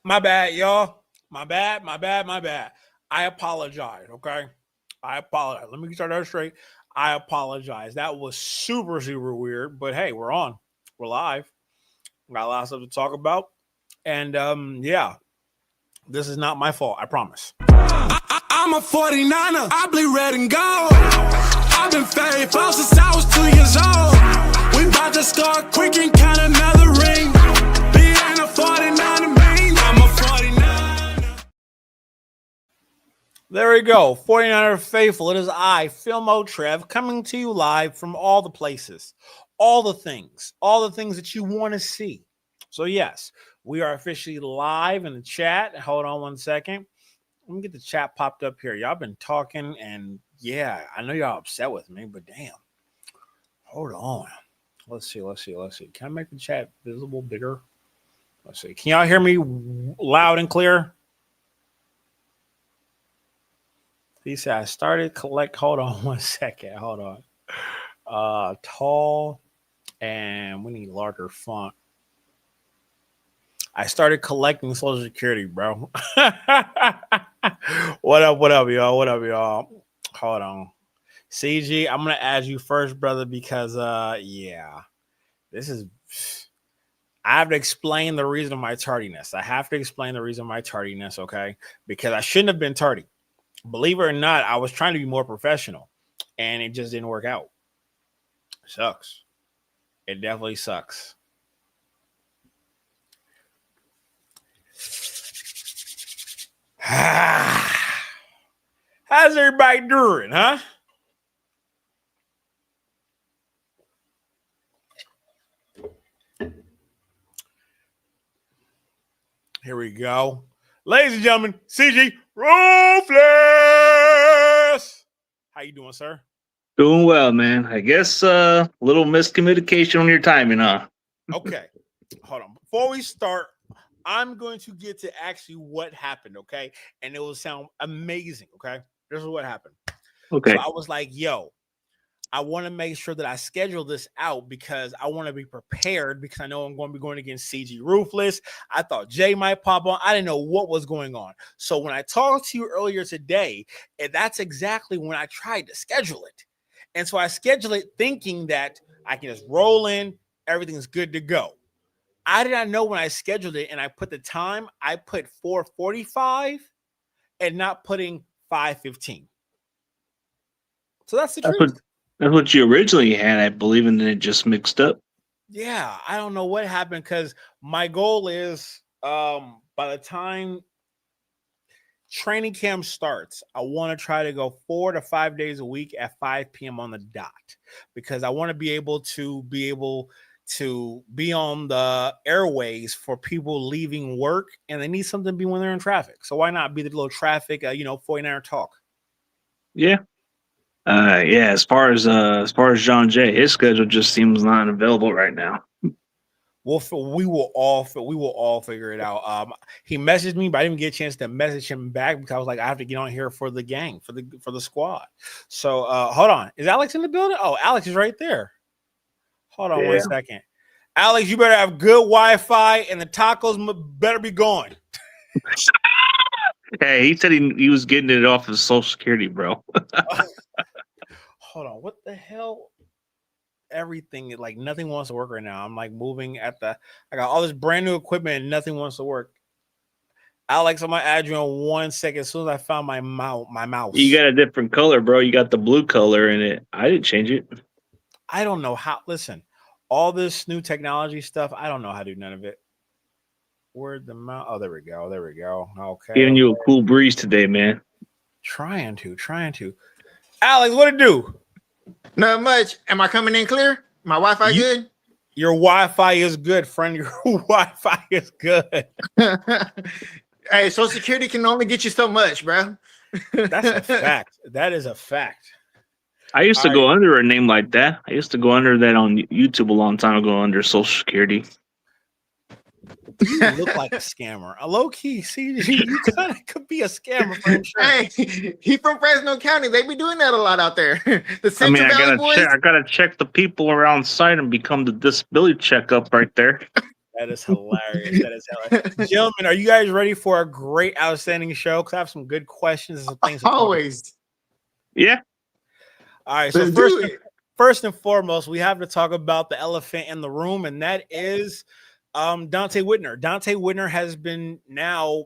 My bad, y'all. My bad. I apologize, okay? I apologize. Let me start that straight. I apologize. That was super, super weird. But hey, we're on. We're live. Got a lot of stuff to talk about. And yeah, this is not my fault. I promise. I'm a 49er. I bleed red and gold. I've been faithful since I was 2 years old. We about to start quick and count another ring. Being a 49er mean I'm a 49er. There we go. 49er faithful. It is I, Filmo Trev, coming to you live from all the places, all the things that you want to see. So yes, we are officially live in the chat. Hold on one second. Let me get the chat popped up here. Y'all been talking, and yeah, I know y'all upset with me, but damn. Hold on. Let's see. Can I make the chat visible bigger? Let's see. Can y'all hear me loud and clear? He said, I started collect. Hold on one second. Hold on. Tall, and we need larger font. I started collecting Social Security, bro. What up, y'all? Hold on. CG, I'm going to add you first, brother, because, yeah, I have to explain the reason of my tardiness. Okay? Because I shouldn't have been tardy. Believe it or not, I was trying to be more professional, and it just didn't work out. Sucks. It definitely sucks. How's everybody doing, huh? Here we go. Ladies and gentlemen, CG Ruthless. How you doing, sir? Doing well, man. I guess a little miscommunication on your timing, huh? Okay. Hold on. Before we start, I'm going to get to actually what happened, okay? And it will sound amazing, okay? This is what happened. Okay. So I was like, yo, I want to make sure that I schedule this out because I want to be prepared because I know I'm going to be going against CG Ruthless. I thought Jay might pop on. I didn't know what was going on. So when I talked to you earlier today, and that's exactly when I tried to schedule it. And so I scheduled it thinking that I can just roll in, everything's good to go. I did not know when I scheduled it and I put the time, I put 4:45 and not putting 5:15. So that's the truth. That's what you originally had, I believe, and then it just mixed up. Yeah, I don't know what happened because my goal is by the time training camp starts, I want to try to go 4 to 5 days a week at 5 p.m. on the dot because I want to be able to be on the airways for people leaving work and they need something to be when they're in traffic. So why not be the little traffic, 49er talk? Yeah. Yeah, as far as John Jay, his schedule just seems not available right now. We will all figure it out. He messaged me, but I didn't get a chance to message him back because I was like, I have to get on here for the gang, for the squad. So hold on. Is Alex in the building? Oh, Alex is right there. Hold on 1 second. Alex, you better have good Wi-Fi and the tacos better be going. Hey, he said he was getting it off of Social Security, bro. Hold on. What the hell? Everything, like nothing wants to work right now. I'm like moving I got all this brand new equipment and nothing wants to work. Alex, I'm gonna add you in 1 second as soon as I found my mouse. You got a different color, bro. You got the blue color in it. I didn't change it. I don't know how. Listen, all this new technology stuff, I don't know how to do none of it. Where'd the mouse? Oh, there we go. Okay. Giving you a cool breeze today, man. Trying to. Alex, what it do? Not much. Am I coming in clear? My Wi-Fi good? Your Wi-Fi is good, friend. Your Wi-Fi is good. Hey, Social Security can only get you so much, bro. That's a fact. That is a fact. I used to go under a name like that. I used to go under that on YouTube a long time ago under Social Security. You look like a scammer. A low key, see, you kind of could be a scammer for insurance. Hey, he from Fresno County. They be doing that a lot out there. The Central Valley boys. I gotta check the people around site and become the disability checkup right there. That is hilarious. That is hilarious. Gentlemen, are you guys ready for a great, outstanding show? Because I have some good questions and some things to talk about. Always. Yeah. All right. So Let's do it. first and foremost, we have to talk about the elephant in the room, and that is Dante Whitner. Dante Whitner has been now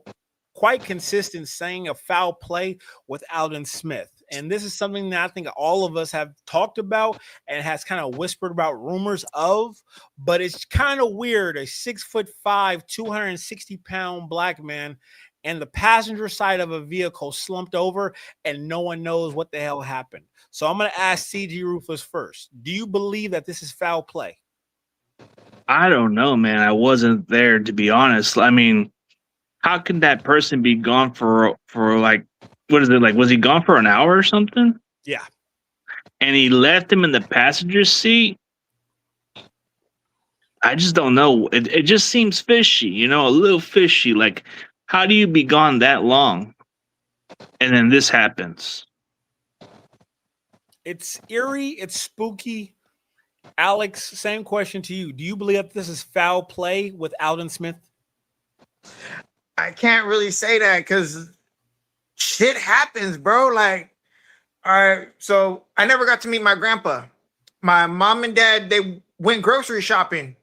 quite consistent saying a foul play with Aldon Smith. And this is something that I think all of us have talked about and has kind of whispered about rumors of, but it's kind of weird. A 6'5", 260-pound black man and the passenger side of a vehicle slumped over and no one knows what the hell happened. So I'm going to ask CG Ruthless first. Do you believe that this is foul play? I don't know, man. I wasn't there, to be honest. I mean, how can that person be gone for like, what is it, like, was he gone for an hour or something? Yeah. And he left him in the passenger seat? I just don't know. It just seems fishy, a little fishy. Like, how do you be gone that long? And then this happens. It's eerie. It's spooky. Alex, same question to you. Do you believe that this is foul play with Aldon Smith? I can't really say that because shit happens, bro. Like, all right, so I never got to meet my grandpa. My mom and dad, they went grocery shopping.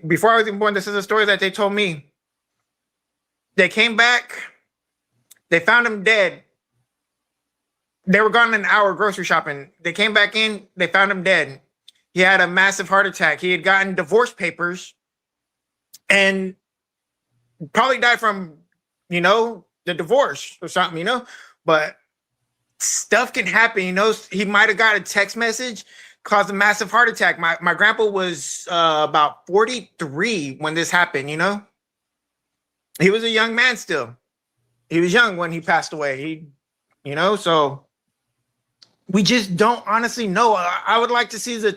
Before I was even born, this is a story that they told me. They came back. They found him dead. They were gone an hour grocery shopping. They came back in. They found him dead. He had a massive heart attack. He had gotten divorce papers and probably died from, the divorce or something, But stuff can happen, He might have got a text message, caused a massive heart attack. My grandpa was about 43 when this happened, He was a young man still. He was young when he passed away. So we just don't honestly know. I would like to see the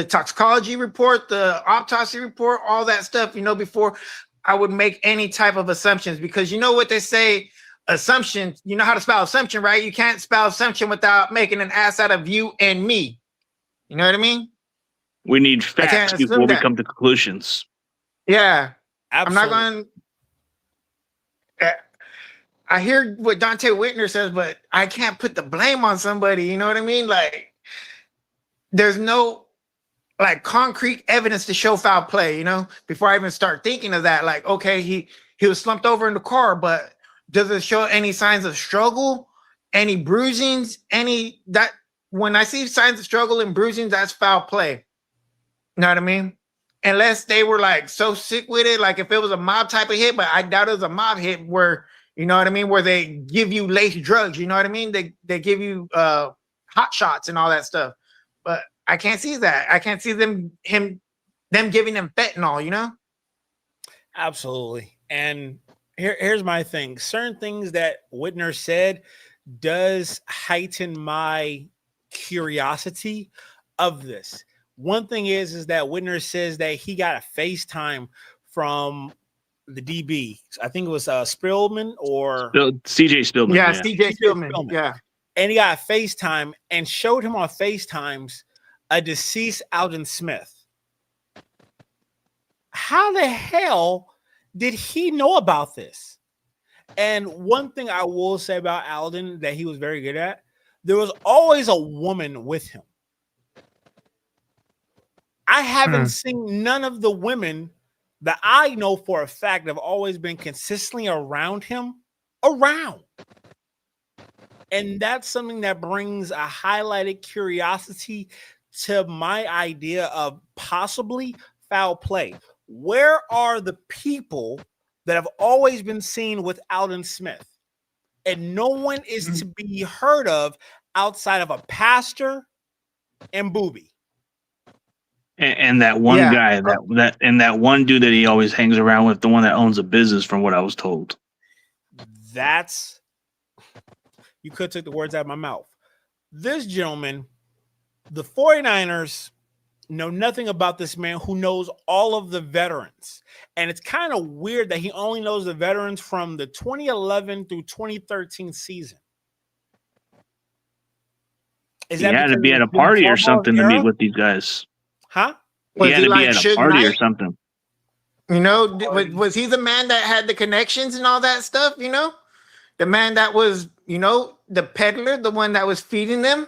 toxicology report, the autopsy report, all that stuff, before I would make any type of assumptions, because you know what they say, assumption, you know how to spell assumption, right? You can't spell assumption without making an ass out of you and me. You know what I mean? We need facts before we come to conclusions. Yeah. Absolutely. I'm not going I hear what Dante Whitner says, but I can't put the blame on somebody. You know what I mean? Like, there's no concrete evidence to show foul play, before I even start thinking of that. Like, okay, he was slumped over in the car, but does it show any signs of struggle, any bruisings, when I see signs of struggle and bruising, that's foul play. You know what I mean? Unless they were so sick with it, like if it was a mob type of hit, but I doubt it was a mob hit where, you know what I mean, where they give you laced drugs, you know what I mean? They give you hot shots and all that stuff. But I can't see that. I can't see them giving him fentanyl, Absolutely. And here's my thing. Certain things that Whitner said does heighten my curiosity of this. One thing is that Whitner says that he got a FaceTime from the DB. I think it was Spillman or CJ Spillman. Yeah, CJ Spillman. Yeah. And he got a FaceTime and showed him on FaceTimes a deceased Aldon Smith. How the hell did he know about this? And one thing I will say about Aldon that he was very good at, there was always a woman with him. I haven't seen none of the women that I know for a fact have always been consistently around him around. And that's something that brings a highlighted curiosity to my idea of possibly foul play. Where are the people that have always been seen with Aldon Smith? And no one is to be heard of outside of a pastor and Booby. And that one guy, that one dude that he always hangs around with, the one that owns a business, from what I was told. You could take the words out of my mouth. This gentleman, the 49ers know nothing about this man who knows all of the veterans. And it's kind of weird that he only knows the veterans from the 2011 through 2013 season. He had to be at a party or something to meet with these guys. Huh? He had to be at a party or something. You know, was he the man that had the connections and all that stuff? You know, the man that was, you know, the peddler, the one that was feeding them.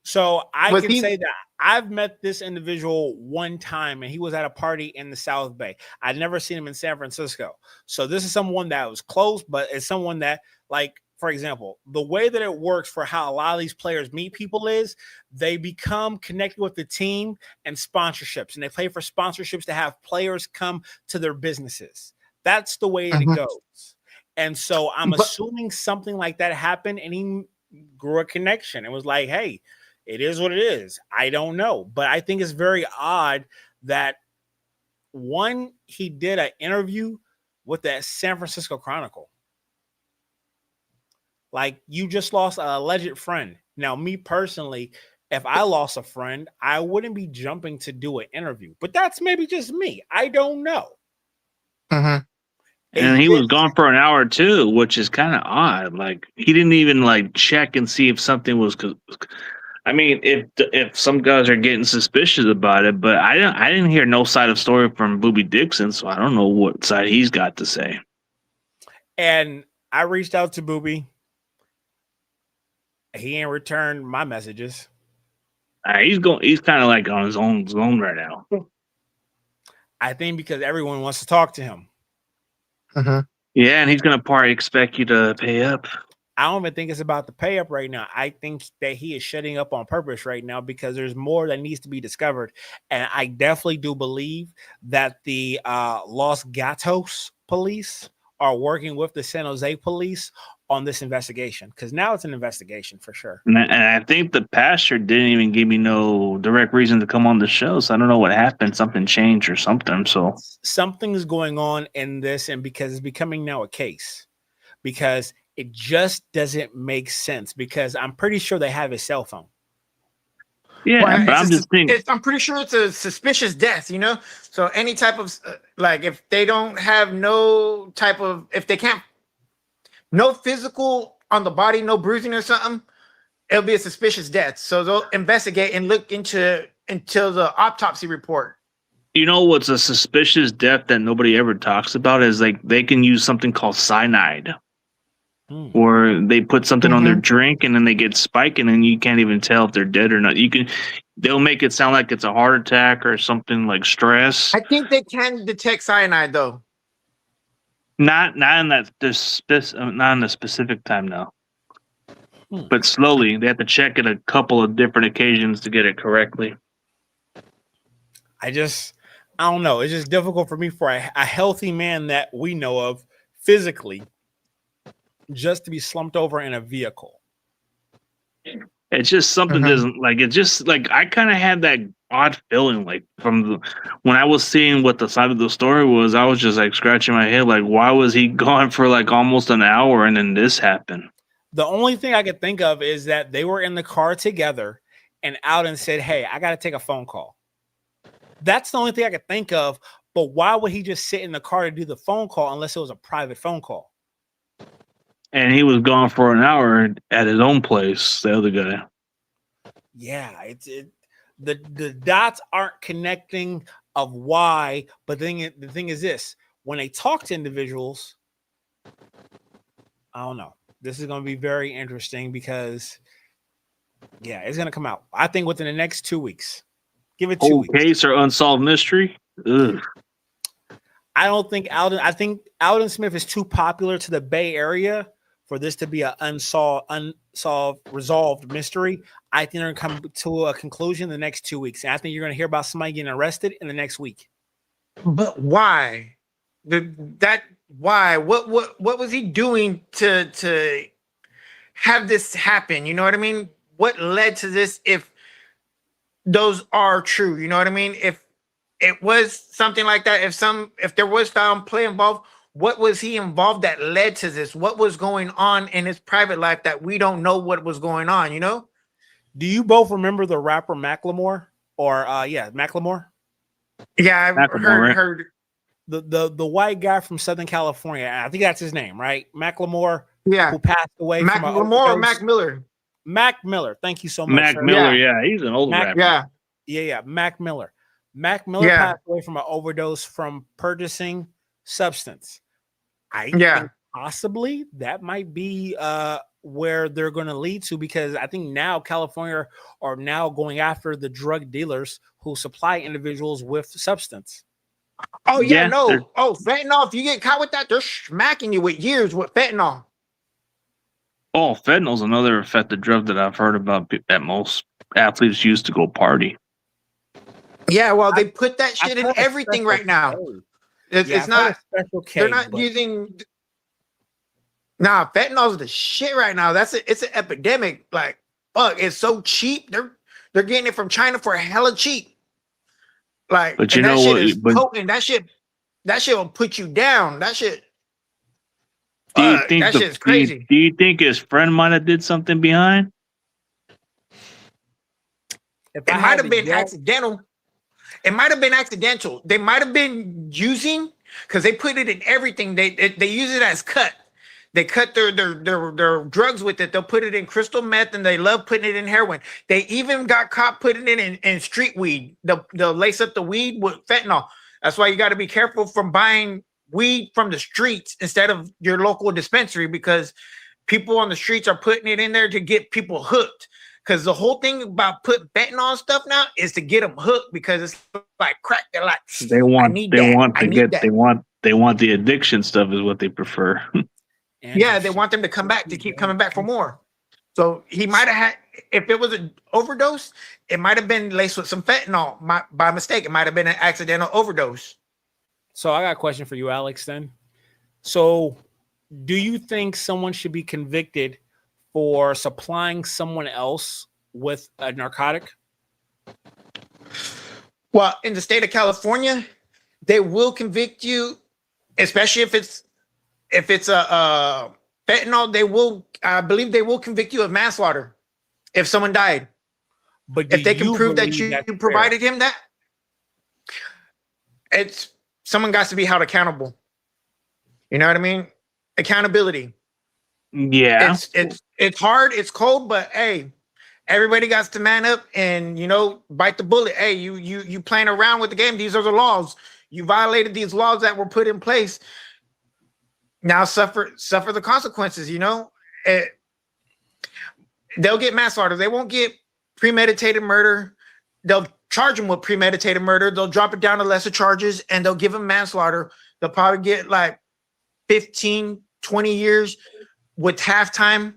So I can say that I've met this individual one time, and he was at a party in the South Bay. I'd never seen him in San Francisco. So this is someone that was close, but it's someone that, like, for example, the way that it works for how a lot of these players meet people is they become connected with the team and sponsorships, and they pay for sponsorships to have players come to their businesses. That's the way it goes. And so I'm assuming something like that happened, and he grew a connection. It was like, hey, it is what it is. I don't know. But I think it's very odd that, one, he did an interview with that San Francisco Chronicle. Like, you just lost an alleged friend. Now, me personally, if I lost a friend, I wouldn't be jumping to do an interview. But that's maybe just me. I don't know. And he was gone for an hour too, which is kind of odd. Like, he didn't even like check and see if something was. I mean, if some guys are getting suspicious about it, but I didn't hear no side of story from Booby Dixon, so I don't know what side he's got to say. And I reached out to Booby. He ain't returned my messages. He's kind of like on his own zone right now. I think because everyone wants to talk to him. Yeah, and he's gonna probably expect you to pay up. I don't even think it's about the pay up right now. I think that he is shutting up on purpose right now because there's more that needs to be discovered. And I definitely do believe that the Los Gatos police are working with the San Jose police on this investigation, because now it's an investigation for sure. And I think the pastor didn't even give me no direct reason to come on the show, so I don't know what happened. Something changed or something. So something is going on in this, and because it's becoming now a case, because it just doesn't make sense. Because I'm pretty sure they have his cell phone. Yeah, well, but I'm just thinking. I'm pretty sure it's a suspicious death, you know. So any type of like, if they don't have no type of, if they can't. No physical on the body, no bruising or something, it'll be a suspicious death. So they'll investigate and look until the autopsy report. You know what's a suspicious death that nobody ever talks about is like they can use something called cyanide. Or they put something on their drink and then they get spiked and then you can't even tell if they're dead or not. They'll make it sound like it's a heart attack or something like stress. I think they can detect cyanide though. Not in that not in the specific time now. But slowly they have to check it a couple of different occasions to get it correctly. I don't know. It's just difficult for me for a healthy man that we know of physically just to be slumped over in a vehicle. It's just something doesn't like. It's just like I kind of had that odd feeling like from when I was seeing what the side of the story was. I was just like scratching my head, like why was he gone for like almost an hour and then this happened? The only thing I could think of is that they were in the car together and Aldon said, "Hey, I got to take a phone call." That's the only thing I could think of. But why would he just sit in the car to do the phone call unless it was a private phone call? And he was gone for an hour at his own place, the other guy. Yeah, the dots aren't connecting of why, but the thing is this: when they talk to individuals, I don't know. This is going to be very interesting because, yeah, it's going to come out. I think within the next 2 weeks. Give it 2 weeks. Case or unsolved mystery? Ugh. I don't think Aldon. I think Aldon Smith is too popular to the Bay Area for this to be an resolved mystery. I think they're going to come to a conclusion in the next 2 weeks. And I think you're going to hear about somebody getting arrested in the next week. But why? Why? What was he doing to have this happen? You know what I mean? What led to this if those are true? You know what I mean? If it was something like that, if there was foul play involved, what was he involved that led to this? What was going on in his private life that we don't know what was going on, you know? Do you both remember the rapper Macklemore? Macklemore? Yeah, I've heard the white guy from Southern California. I think that's his name, right? Macklemore, yeah, who passed away. Macklemore or Mac Miller? Mac Miller. Thank you so much. Mac Miller, yeah, he's an old rapper. Yeah. Yeah, Mac Miller. Mac Miller Yeah. passed away from an overdose from purchasing substance. I Yeah. think possibly that might be where they're going to lead to, because I think now California are now going after the drug dealers who supply individuals with substance. Oh yeah, Yeah, they're- no. Oh, fentanyl. If you get caught with that, they're smacking you with years with fentanyl. Oh, fentanyl's another effective drug that I've heard about that most athletes use to go party. Yeah, well, they put that shit I've in heard a everything special right now. K. It's Yeah, I've heard not. a special K, They're not but using. Nah, fentanyl's the shit right now. It's an epidemic. Like, fuck, it's so cheap. They're getting it from China for hella cheap. Like, But you and that know shit what? is But potent. That shit will put you down. That shit. do you Fuck, think that shit's do crazy. you think his friend might have did something behind? if It I might had have to been guess, accidental. It might have been accidental. They might have been using, because they put it in everything. They use it as cut. They cut their drugs with it. They'll put it in crystal meth, and they love putting it in heroin. They even got caught putting it in street weed. They'll lace up the weed with fentanyl. That's why you got to be careful from buying weed from the streets instead of your local dispensary, because people on the streets are putting it in there to get people hooked. Because the whole thing about putting fentanyl and stuff now is to get them hooked, because it's like crack. They're like, They want they want the addiction stuff is what they prefer. yeah, they want them to come back, to keep coming back for more. So he might have had, if it was an overdose, it might have been laced with some fentanyl by mistake. It might have been an accidental overdose. So I got a question for you, Alex, then. So do you think someone should be convicted for supplying someone else with a narcotic? Well, in the state of California, they will convict you, especially if it's a fentanyl. They will, I believe, they will convict you of manslaughter if someone died. But If they can you prove that believe you that's fair? provided him that, it's someone got to be held accountable. You know what I mean? Accountability. Yeah. It's hard, it's cold, but hey, everybody got to man up and bite the bullet. Hey, you playing around with the game. These are the laws. You violated these laws that were put in place. Now suffer the consequences. They'll get manslaughter. They won't get premeditated murder. They'll charge them with premeditated murder. They'll drop it down to lesser charges, and they'll give them manslaughter. They'll probably get like 15, 20 years with halftime.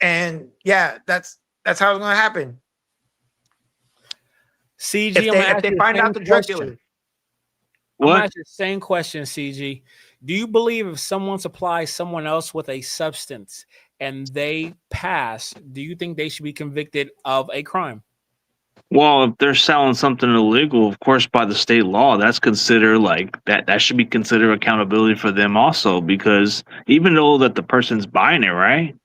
And yeah, that's how it's gonna happen. CG, If they find out the drug dealer. I'm gonna What? ask you the same question, CG. Do you believe if someone supplies someone else with a substance and they pass, do you think they should be convicted of a crime? Well, if they're selling something illegal, of course, by the state law, that's considered like that should be considered accountability for them also, because even though that the person's buying it, right?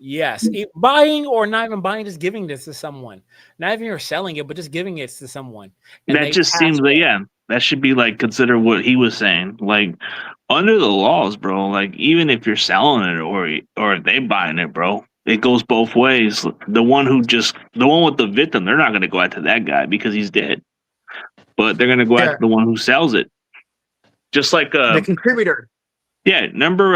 Yes. Buying or not even buying, just giving this to someone. Not even you're selling it, but just giving it to someone. And That they just pass seems away. like, yeah, that should be like considered what he was saying. Like under the laws, bro, like even if you're selling it or they buying it, bro, it goes both ways. The one with the victim, they're not going to go after that guy because he's dead, but they're going to go after the one who sells it. Just like The contributor. yeah, remember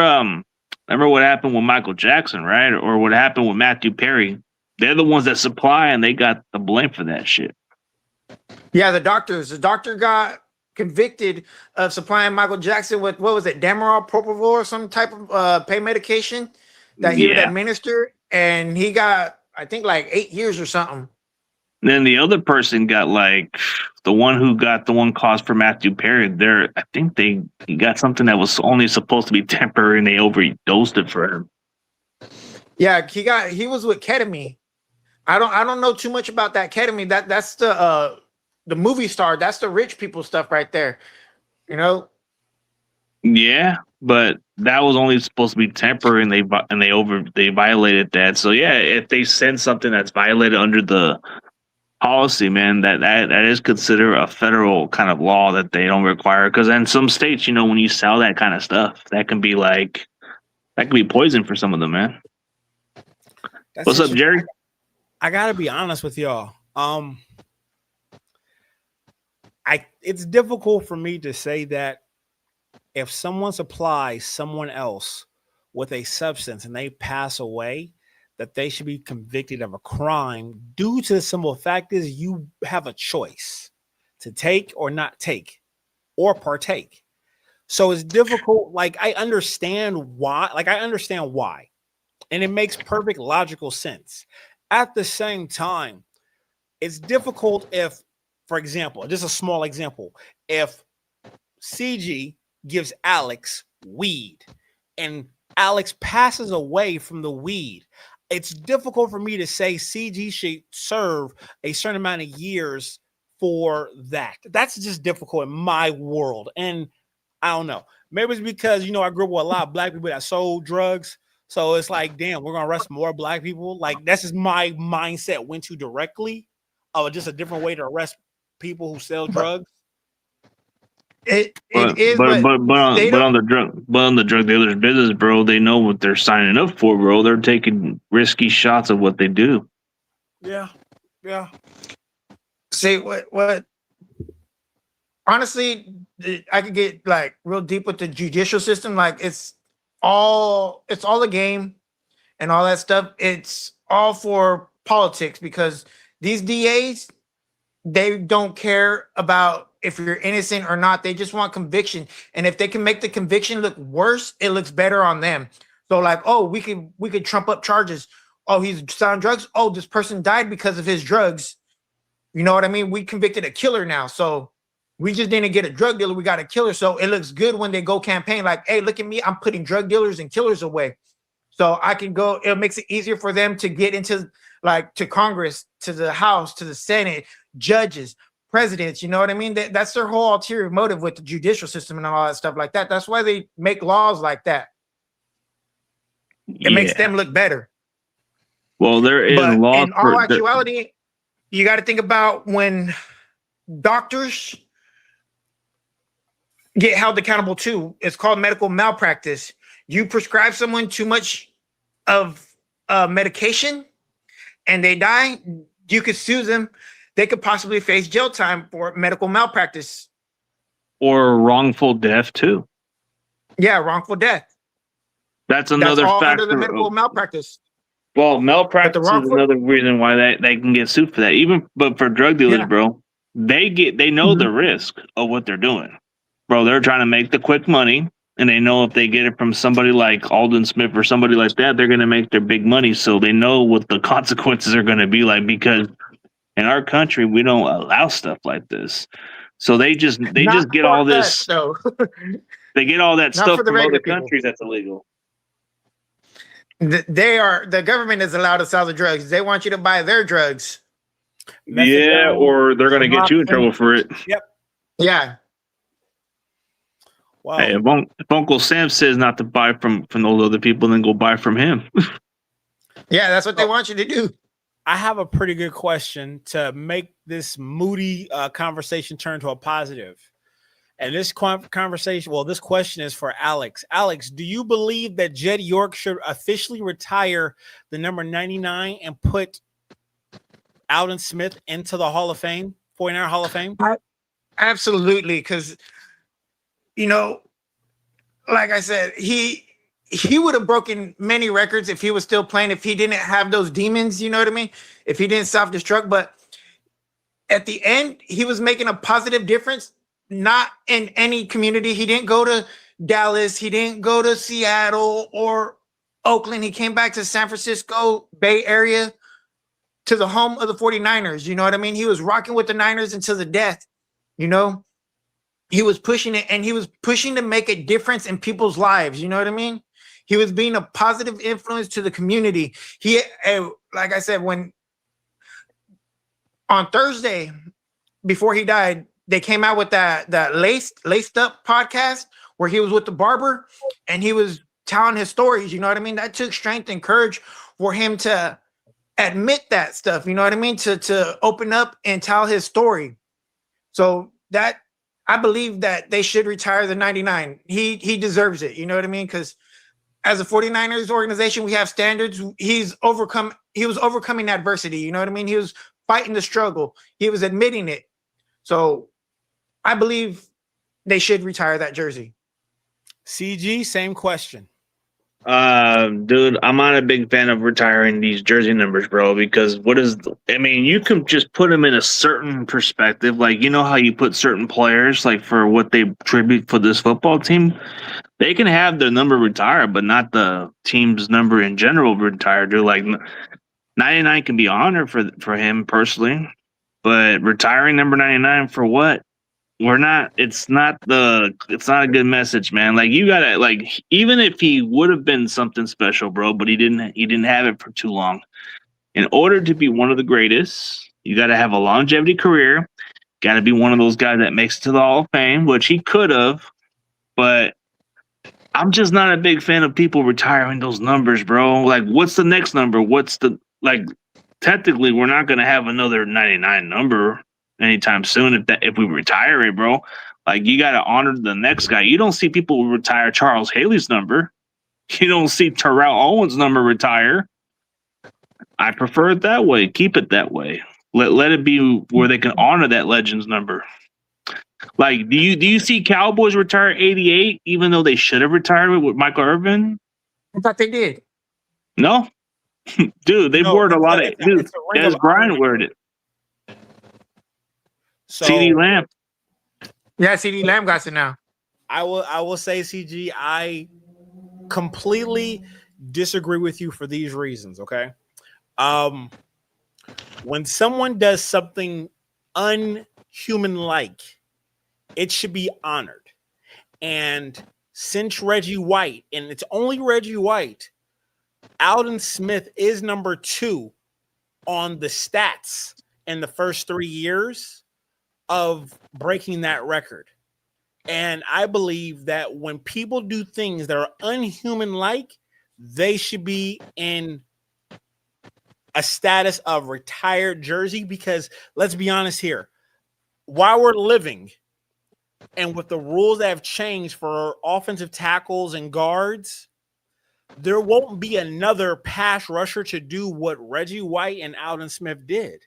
what happened with Michael Jackson, right? Or what happened with Matthew Perry? They're the ones that supply, and they got the blame for that shit. Yeah, the doctor got convicted of supplying Michael Jackson with, what was it, Demerol, Propofol, or some type of pain medication that he would administer, and he got, I think, like 8 years or something. Then the other person got like the one who got the one caused for Matthew Perry. I think he got something that was only supposed to be temporary, and they overdosed it for him. Yeah, he was with ketamine. I don't know too much about that ketamine. That's the movie star. That's the rich people stuff right there. Yeah, but that was only supposed to be temporary, and they violated that. So yeah, if they send something that's violated under the policy, man, that is considered a federal kind of law that they don't require. Because in some states, when you sell that kind of stuff, that can be poison for some of them, man. What's up, Jerry? I gotta be honest with y'all. It's difficult for me to say that if someone supplies someone else with a substance and they pass away, that they should be convicted of a crime due to the simple fact is you have a choice to take or not take or partake. So it's difficult. Like I understand why, and it makes perfect logical sense. At the same time, it's difficult if, for example, just a small example, if CG gives Alex weed and Alex passes away from the weed, it's difficult for me to say CG should serve a certain amount of years for that. That's just difficult in my world. And I don't know. Maybe it's because, I grew up with a lot of black people that sold drugs. So it's like, damn, we're going to arrest more black people. Like, that's just my mindset went to directly. Just a different way to arrest people who sell drugs. But on the drug dealers' business, bro, they know what they're signing up for, bro. They're taking risky shots of what they do. Yeah. See what? Honestly, I could get like real deep with the judicial system. Like it's all a game, and all that stuff. It's all for politics because these DAs, they don't care about if you're innocent or not. They just want conviction. And if they can make the conviction look worse, it looks better on them. So like, oh, we could trump up charges. Oh, he's selling drugs. Oh, this person died because of his drugs. You know what I mean? We convicted a killer now. So we just didn't get a drug dealer. We got a killer. So it looks good when they go campaign like, hey, look at me. I'm putting drug dealers and killers away. So I can go. It makes it easier for them to get into like to Congress, to the House, to the Senate, judges, presidents. You know what I mean? That's their whole ulterior motive with the judicial system and all that stuff like that. That's why they make laws like that. It makes them look better. Well, there is law. In all actuality, you got to think about when doctors get held accountable too. It's called medical malpractice. You prescribe someone too much of medication and they die, you could sue them. They could possibly face jail time for medical malpractice. Or wrongful death too. Yeah, wrongful death. That's another all factor. Under the medical malpractice. Well, malpractice is another reason why they can get sued for that. But for drug dealers, bro, they know the risk of what they're doing. Bro, they're trying to make the quick money, and they know if they get it from somebody like Aldon Smith or somebody like that, they're going to make their big money. So they know what the consequences are going to be like, because in our country, we don't allow stuff like this. So they just get all this. They get all that stuff from other countries that's illegal. The government is allowed to sell the drugs. They want you to buy their drugs. Yeah, or they're going to get you in trouble for it. Yep. Yeah. Wow. Hey, if Uncle Sam says not to buy from those other people, then go buy from him. Yeah, that's what they want you to do. I have a pretty good question to make this moody conversation turn to a positive. And this this question is for Alex. Alex, do you believe that Jed York should officially retire the number 99 and put Aldon Smith into the Hall of Fame, 49er Hall of Fame? Absolutely, because, like I said, he would have broken many records if he was still playing, if he didn't have those demons, you know what I mean? If he didn't self-destruct. But at the end, he was making a positive difference. Not in any community. He didn't go to Dallas. He didn't go to Seattle or Oakland. He came back to San Francisco Bay Area, to the home of the 49ers. You know what I mean? He was rocking with the Niners until the death. He was pushing it, and he was pushing to make a difference in people's lives. You know what I mean? He was being a positive influence to the community. Like I said, when on Thursday before he died, they came out with that laced up podcast where he was with the barber and he was telling his stories. You know what I mean? That took strength and courage for him to admit that stuff. You know what I mean? To open up and tell his story. So that I believe that they should retire the 99. He deserves it. You know what I mean? Because as a 49ers organization, we have standards. He was overcoming adversity. You know what I mean? He was fighting the struggle. He was admitting it. So I believe they should retire that jersey. CG, same question. Dude, I'm not a big fan of retiring these jersey numbers, bro, because you can just put them in a certain perspective. Like, you know how you put certain players, like for what they tribute for this football team, they can have their number retired, but not the team's number in general retired. Dude, like 99 can be honored for him personally, but retiring number 99 for what? It's not a good message, man. Like, you gotta, like, even if he would have been something special, bro, but he didn't have it for too long. In order to be one of the greatest, you gotta have a longevity career, gotta be one of those guys that makes it to the Hall of Fame, which he could have, but I'm just not a big fan of people retiring those numbers, bro. Like, what's the next number? Technically, we're not gonna have another 99 number anytime soon if we retire it, bro. Like, you got to honor the next guy. You don't see people retire Charles Haley's number. You don't see Terrell Owens' number retire. I prefer it that way. Keep it that way. Let it be where they can honor that legend's number. Like, do you see Cowboys retire 88 even though they should have retired it with Michael Irvin? I thought they did. No. Dude, they worded a lot of dude. Des Bryant worded it. So, CeeDee Lamb. Yeah, CeeDee Lamb got it now. I will say, CG, I completely disagree with you for these reasons, okay? When someone does something unhuman-like, it should be honored. And since Reggie White, and it's only Reggie White, Aldon Smith is number 2 on the stats in the first 3 years of breaking that record. And I believe that when people do things that are unhuman-like, they should be in a status of retired jersey, because let's be honest here, while we're living and with the rules that have changed for offensive tackles and guards, there won't be another pass rusher to do what Reggie White and Aldon Smith did.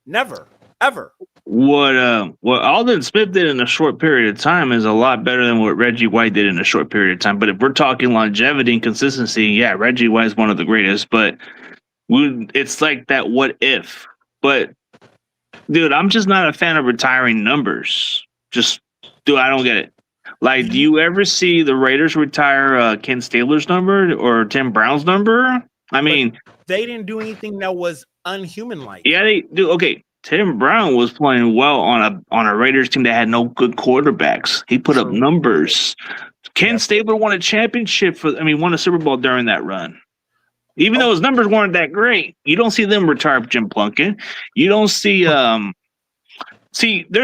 Never, ever. What Aldon Smith did in a short period of time is a lot better than what Reggie White did in a short period of time. But if we're talking longevity and consistency, yeah, Reggie White is one of the greatest. But it's like that what if. But, dude, I'm just not a fan of retiring numbers. Dude, I don't get it. Like, do you ever see the Raiders retire Ken Stabler's number or Tim Brown's number? I mean, they didn't do anything that was unhuman-like. Yeah, they do. Okay, Tim Brown was playing well on a Raiders team that had no good quarterbacks. He put up numbers. Ken Stabler won a championship won a Super Bowl during that run. Even though his numbers weren't that great, you don't see them retire Jim Plunkett. You don't see there's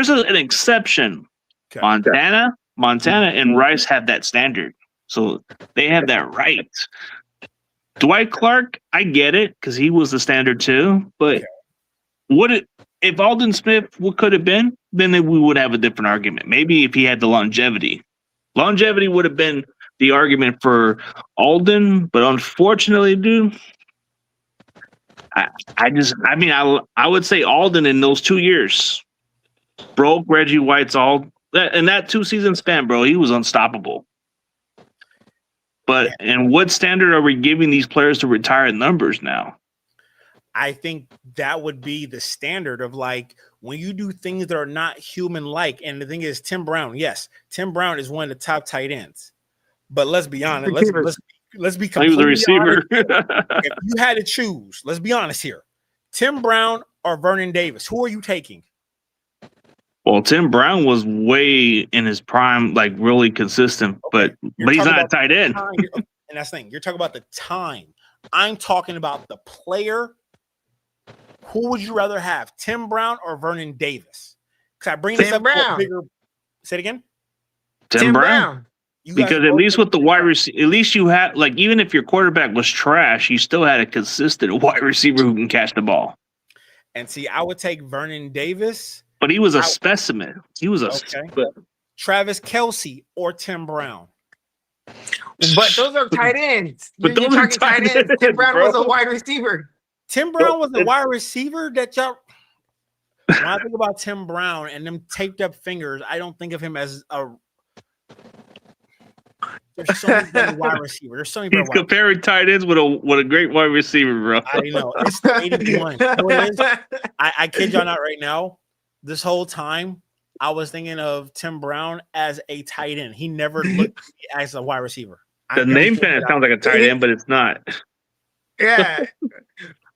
an exception. Okay. Montana and Rice have that standard. So they have that right. Dwight Clark, I get it, because he was the standard too. But if Aldon Smith could have been, then we would have a different argument. Maybe if he had the longevity. Longevity would have been the argument for Aldon, but unfortunately, dude, I would say Aldon in those 2 years broke Reggie White's in that 2-season span, bro, he was unstoppable. But and what standard are we giving these players to retire numbers now? I think that would be the standard of, like, when you do things that are not human-like. And the thing is, Tim Brown is one of the top tight ends. But let's be honest. Let's be completely he was a receiver. If you had to choose, let's be honest here. Tim Brown or Vernon Davis, who are you taking? Well, Tim Brown was way in his prime, like really consistent, but he's not a tight end. And that's the thing. You're talking about the time. I'm talking about the player. Who would you rather have, Tim Brown or Vernon Davis? Because I bring this up for a bigger. Say it again. Tim Brown. Because at least with the wide receiver, at least you had, like, even if your quarterback was trash, you still had a consistent wide receiver who can catch the ball. And see, I would take Vernon Davis. But he was a specimen. He was a Travis Kelce or Tim Brown. But those are tight ends. But those are tight ends. Tim Brown was a wide receiver. Tim Brown was a wide receiver that y'all. When I think about Tim Brown and them taped up fingers, I don't think of him as a. There's so many better wide receivers. There's so many better He's wide comparing tight ends with a great wide receiver, bro. I know. It's the 81. You know what it is? I kid y'all not right now. This whole time, I was thinking of Tim Brown as a tight end. He never looked as a wide receiver. The name kind of sounds like a tight end, but it's not. Yeah.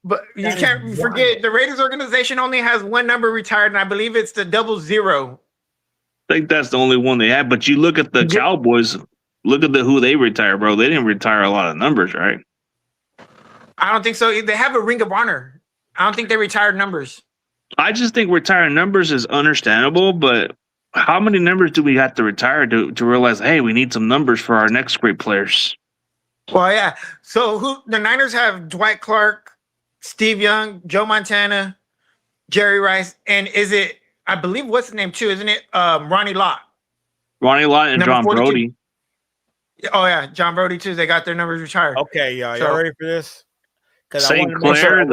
But you can't forget the Raiders organization only has one number retired, and I believe it's the 00. I think that's the only one they have. But you look at the Cowboys, look at who they retire, bro. They didn't retire a lot of numbers, right? I don't think so. They have a Ring of Honor. I don't think they retired numbers. I just think retiring numbers is understandable, but how many numbers do we have to retire to realize, hey, we need some numbers for our next great players? Well, yeah. So the Niners have Dwight Clark, Steve Young, Joe Montana, Jerry Rice, and I believe what's the name too, isn't it? Ronnie Lott. Ronnie Lott and John 42. Brody. Oh yeah, John Brody too. They got their numbers retired. Okay, y'all ready for this? Because St. Clair.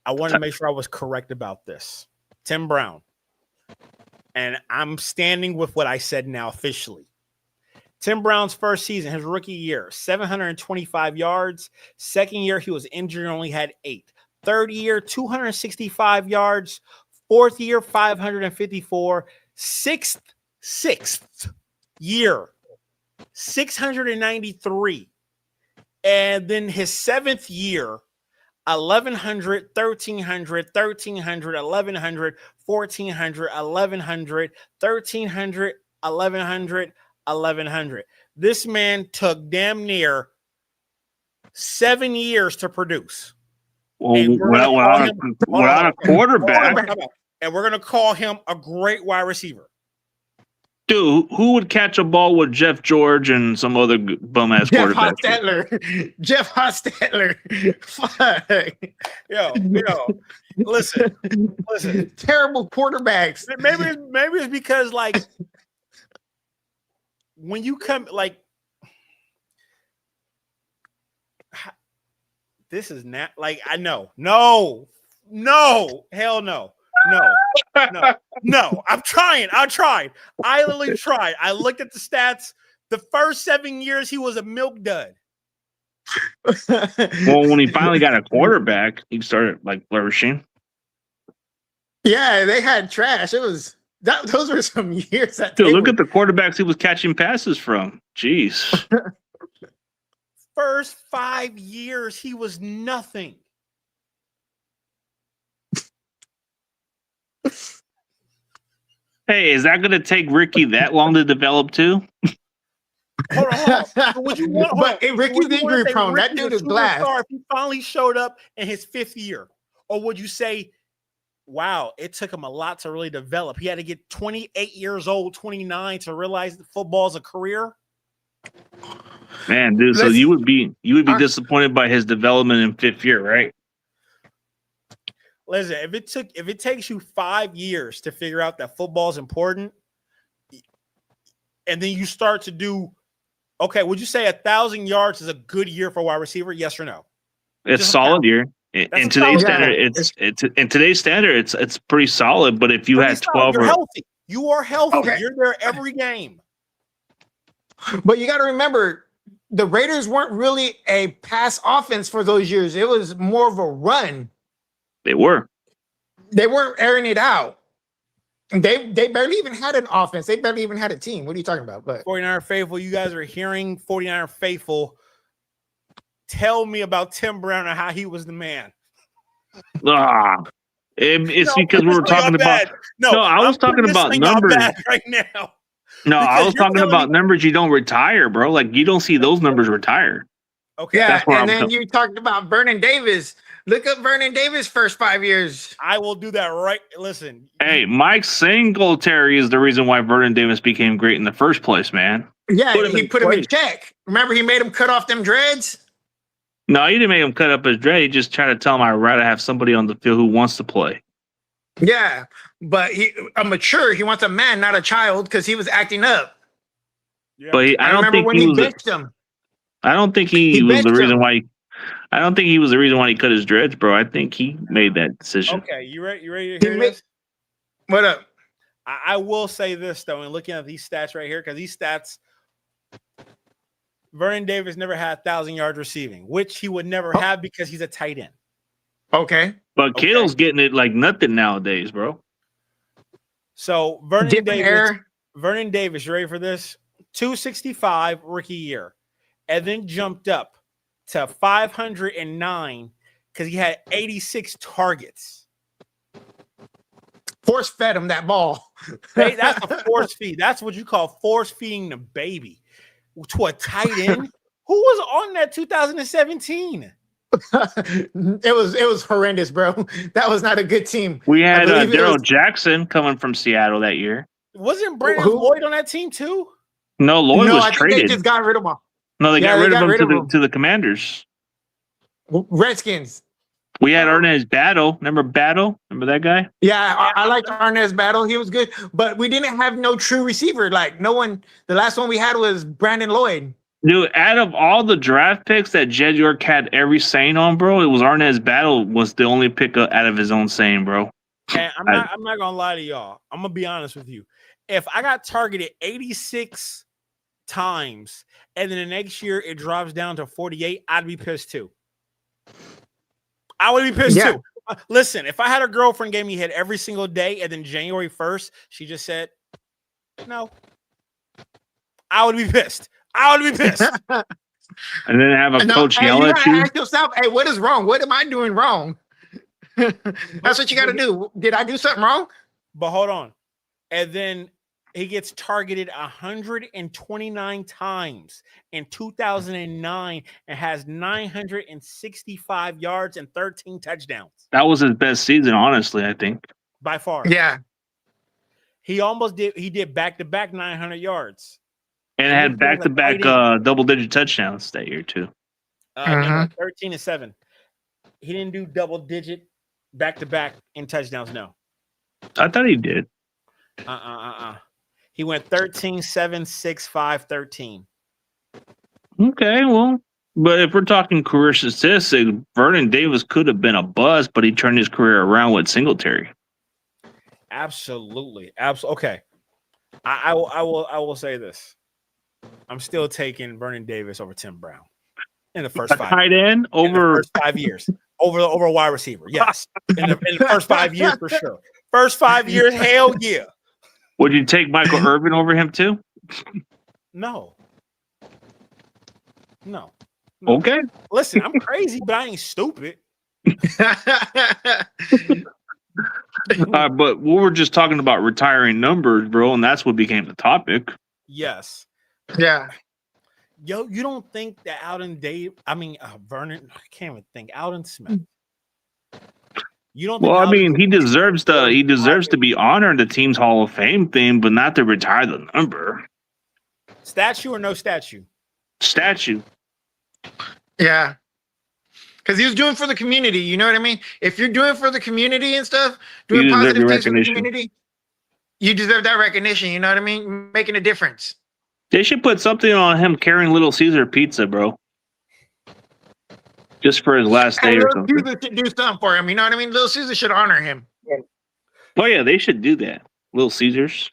I wanted to make sure I was correct about this. Tim Brown. And I'm standing with what I said now officially. Tim Brown's first season, his rookie year, 725 yards. Second year, he was injured and only had 8. Third year, 265 yards. Fourth year, 554. Sixth year, 693. And then his 7th year, 1,100, 1,300, 1,300, 1,100, 1,400, 1,100, 1,300, 1,100, 1,100. This man took damn near 7 years to produce. Well, without a quarterback. And we're going to call him a great wide receiver. Dude, who would catch a ball with Jeff George and some other bum-ass quarterback? Jeff Hostetler. Fuck. Yo, listen. Terrible quarterbacks. Maybe it's because, like, when you come, like, this is not, like, I know. No, hell no. No, I'm trying. I literally tried. I looked at the stats. The first 7 years, he was a milk dud. Well, when he finally got a quarterback, he started like flourishing. Yeah, they had trash. Those were some years. Dude, look at the quarterbacks he was catching passes from. Jeez. First 5 years, he was nothing. Hey, is that going to take Ricky that long to develop too? Hold on. But Ricky's injury prone. That dude is glass. If he finally showed up in his 5th year, or would you say, wow, it took him a lot to really develop? He had to get 28 years old, 29 to realize that football is a career. Man, dude, so you would be disappointed by his development in 5th year, right? Listen, if it takes you 5 years to figure out that football is important, and then you start to do, okay, would you say 1,000 yards is a good year for a wide receiver? Yes or no? It's a solid year. In today's standard, it's pretty solid. But if you had 12, you're healthy. You are healthy. Okay. You're there every game. But you got to remember, the Raiders weren't really a pass offense for those years. It was more of a run. They weren't airing it out. They barely even had an offense. They barely even had a team. What are you talking about? But 49er faithful, you guys are hearing 49er faithful. Tell me about Tim Brown and how he was the man. It's because we were talking about. I was talking about numbers right now. No, I was talking about numbers you don't retire, bro. Like, you don't see those numbers retire. Okay. Yeah, and then you talked about Vernon Davis. Look up Vernon Davis' first 5 years. I will do that right. Listen. Hey, Mike Singletary is the reason why Vernon Davis became great in the first place, man. Yeah, he put him in check. Remember, he made him cut off them dreads? No, he didn't make him cut up his dread. He just tried to tell him I'd rather have somebody on the field who wants to play. Yeah, but he wants a man, not a child, because he was acting up. Yeah. But I don't think he benched him. I don't think he was the reason why. I don't think he was the reason why he cut his dreads, bro. I think he made that decision. Okay, you ready to hear this? What up? I will say this though, and looking at these stats right here, because these stats, Vernon Davis never had 1,000 yards receiving, which he would never have because he's a tight end. Okay. But Kittle's getting it like nothing nowadays, bro. So Vernon Different era. Davis, you ready for this? 265 rookie year, and then jumped up to 509 because he had 86 targets. Force fed him that ball. Hey, that's a force feed. That's what you call force feeding the baby to a tight end. Who was on that 2017? It was horrendous, bro. That was not a good team. We had Daryl Jackson coming from Seattle that year. Wasn't Brandon Lloyd on that team too? No, Lloyd was I think traded. they just got rid of him. No, they got rid of him to the Commanders. Redskins. We had Arnaz Battle. Remember Battle? Remember that guy? Yeah, I liked Arnaz Battle. He was good, but we didn't have no true receiver. Like no one. The last one we had was Brandon Lloyd. Dude, out of all the draft picks that Jed York had every saying on, bro, it was Arnaz Battle was the only pick out of his own saying, bro. And I'm not gonna lie to y'all. I'm gonna be honest with you. If I got targeted 86 times and then the next year it drops down to 48, I'd be pissed too. I would be pissed too. Listen, if I had a girlfriend gave me head every single day and then January 1st, she just said, no, I would be pissed. I would be pissed. And then have a coach yell at you. Ask yourself, hey, what is wrong? What am I doing wrong? That's what you got to do. Did I do something wrong? But hold on. And then he gets targeted 129 times in 2009 and has 965 yards and 13 touchdowns. That was his best season, honestly, I think. By far. Yeah. He did back-to-back 900 yards. And had back-to-back double-digit touchdowns that year, too. 13 and 7. He didn't do double-digit back-to-back in touchdowns, no. I thought he did. He went 13, 7, 6, 5, 13. Okay, well, but if we're talking career statistics, Vernon Davis could have been a bust, but he turned his career around with Singletary. Absolutely. Okay. I will say this. I'm still taking Vernon Davis over Tim Brown in the first 5 tight end over first 5 years. Over a wide receiver. Yes. In the first 5 years for sure. First 5 years, hell yeah. Would you take Michael Irvin over him too? No. Okay. Listen, I'm crazy, but I ain't stupid. But we were just talking about retiring numbers, bro, and that's what became the topic. Yes. Yeah. Yo, you don't think that Vernon, I can't even think, Aldon Smith. You don't think well, I mean, he deserves to be honored the team's Hall of Fame thing, but not to retire the number. Statue or no statue? Statue. Yeah. Because he was doing for the community, you know what I mean? If you're doing for the community and stuff, doing positive things for the community, you deserve that recognition, you know what I mean? Making a difference. They should put something on him carrying Little Caesar pizza, bro. Just for his last day or something. Little Caesar should do something for him, you know what I mean? Little Caesar should honor him. Oh, yeah, they should do that. Little Caesars.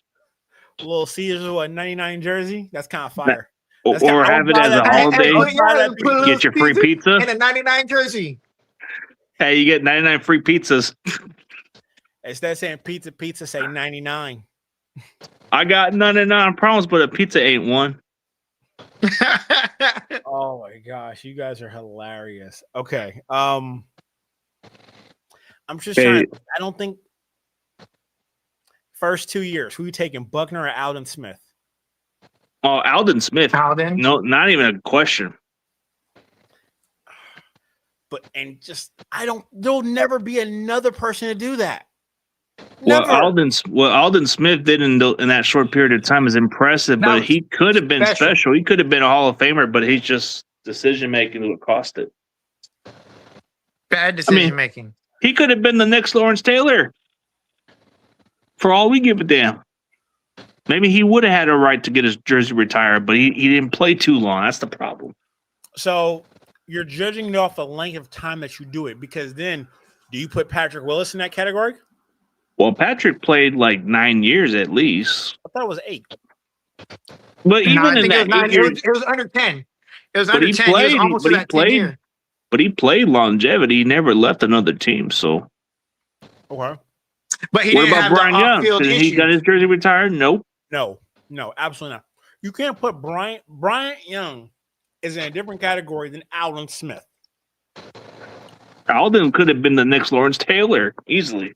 Little Caesars with a 99 jersey? That's kind of fire. Or have it as a holiday. Get your free pizza. And a 99 jersey. Hey, you get 99 free pizzas. Instead of saying pizza, say 99. I got 99 problems, but a pizza ain't one. Oh my gosh, you guys are hilarious. Okay. I'm just trying. I don't think first 2 years, who you taking, Buckner or Aldon Smith? Oh, Aldon Smith. Aldon? No, not even a question. There'll never be another person to do that. What Aldon Smith did in that short period of time is impressive, but he could have been special. He could have been a Hall of Famer, but he's just decision making would cost it. Bad decision making. He could have been the next Lawrence Taylor. For all we give a damn. Maybe he would have had a right to get his jersey retired, but he didn't play too long. That's the problem. So you're judging it off the length of time that you do it, because then do you put Patrick Willis in that category? Well, Patrick played like 9 years at least. I thought it was 8. But No, even I in think it was that 9. 8 years, It was under 10. It was but under he 10. He was played. almost But to he that 10 year. played. But he played longevity. He never left another team. So Okay. But he what didn't about have the Brian Young? off-field Did he got issues. his jersey retired? Nope. No, absolutely not. You can't put Bryant Young is in a different category than Aldon Smith. Aldon could have been the next Lawrence Taylor easily.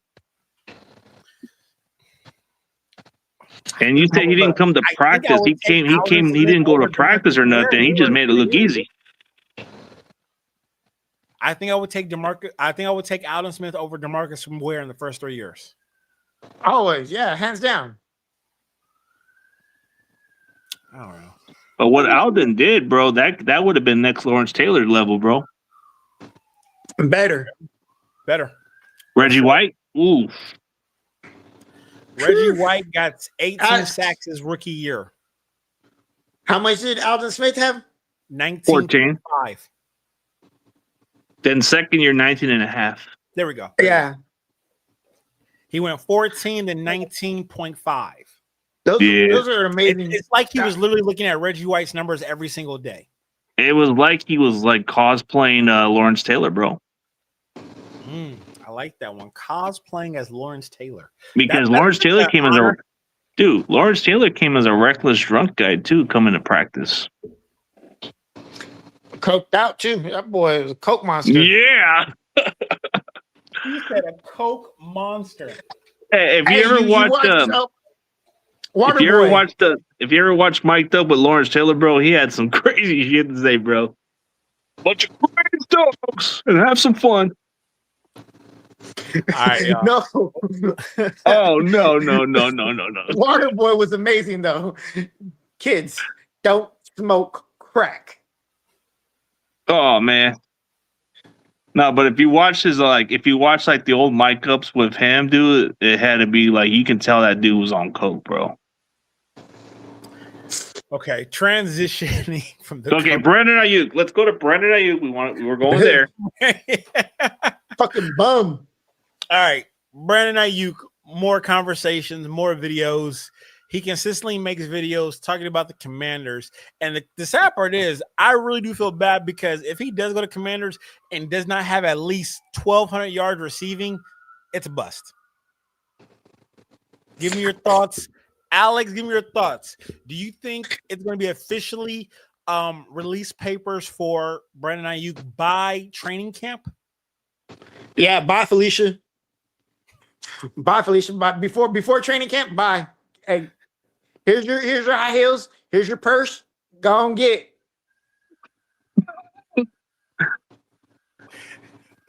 And you say he didn't come to practice. He came. He didn't go to practice or nothing. He just made it look easy. I think I would take Aldon Smith over DeMarcus Ware in the first 3 years. Always, yeah, hands down. I don't know. But what Aldon did, bro, that would have been next Lawrence Taylor level, bro. Better. Reggie White, ooh. Reggie White got 18 sacks his rookie year. How much did Aldon Smith have? 14. 5. Then second year, 19 and a half. There we go. Yeah. He went 14 to 19.5. Those are amazing. It's like he was literally looking at Reggie White's numbers every single day. It was like he was like cosplaying Lawrence Taylor, bro. I like that one. Cosplaying as Lawrence Taylor. Because Lawrence Taylor came as Lawrence Taylor came as a reckless drunk guy too, coming to practice. Coked out too. That boy was a coke monster. Yeah. He said a coke monster. Hey, if you ever watched Mic'd Up with Lawrence Taylor, bro, he had some crazy shit to say, bro. Bunch of crazy dogs and have some fun. All right, No. Oh no. Waterboy was amazing though. Kids, don't smoke crack. Oh man. No, but if you watch the old mic ups with him, dude, it had to be like you can tell that dude was on coke, bro. Okay, transitioning from the Brandon Aiyuk. Let's go to Brandon Aiyuk. We're going there. Fucking bum. All right, Brandon Aiyuk. More conversations, more videos. He consistently makes videos talking about the Commanders. And the sad part is, I really do feel bad because if he does go to Commanders and does not have at least 1,200 yards receiving, it's a bust. Give me your thoughts. Alex, give me your thoughts. Do you think it's going to be officially release papers for Brandon Aiyuk by training camp? Yeah, bye, Felicia. Bye, Felicia. Bye. Before training camp, bye. Hey, here's your high heels. Here's your purse. Go on get.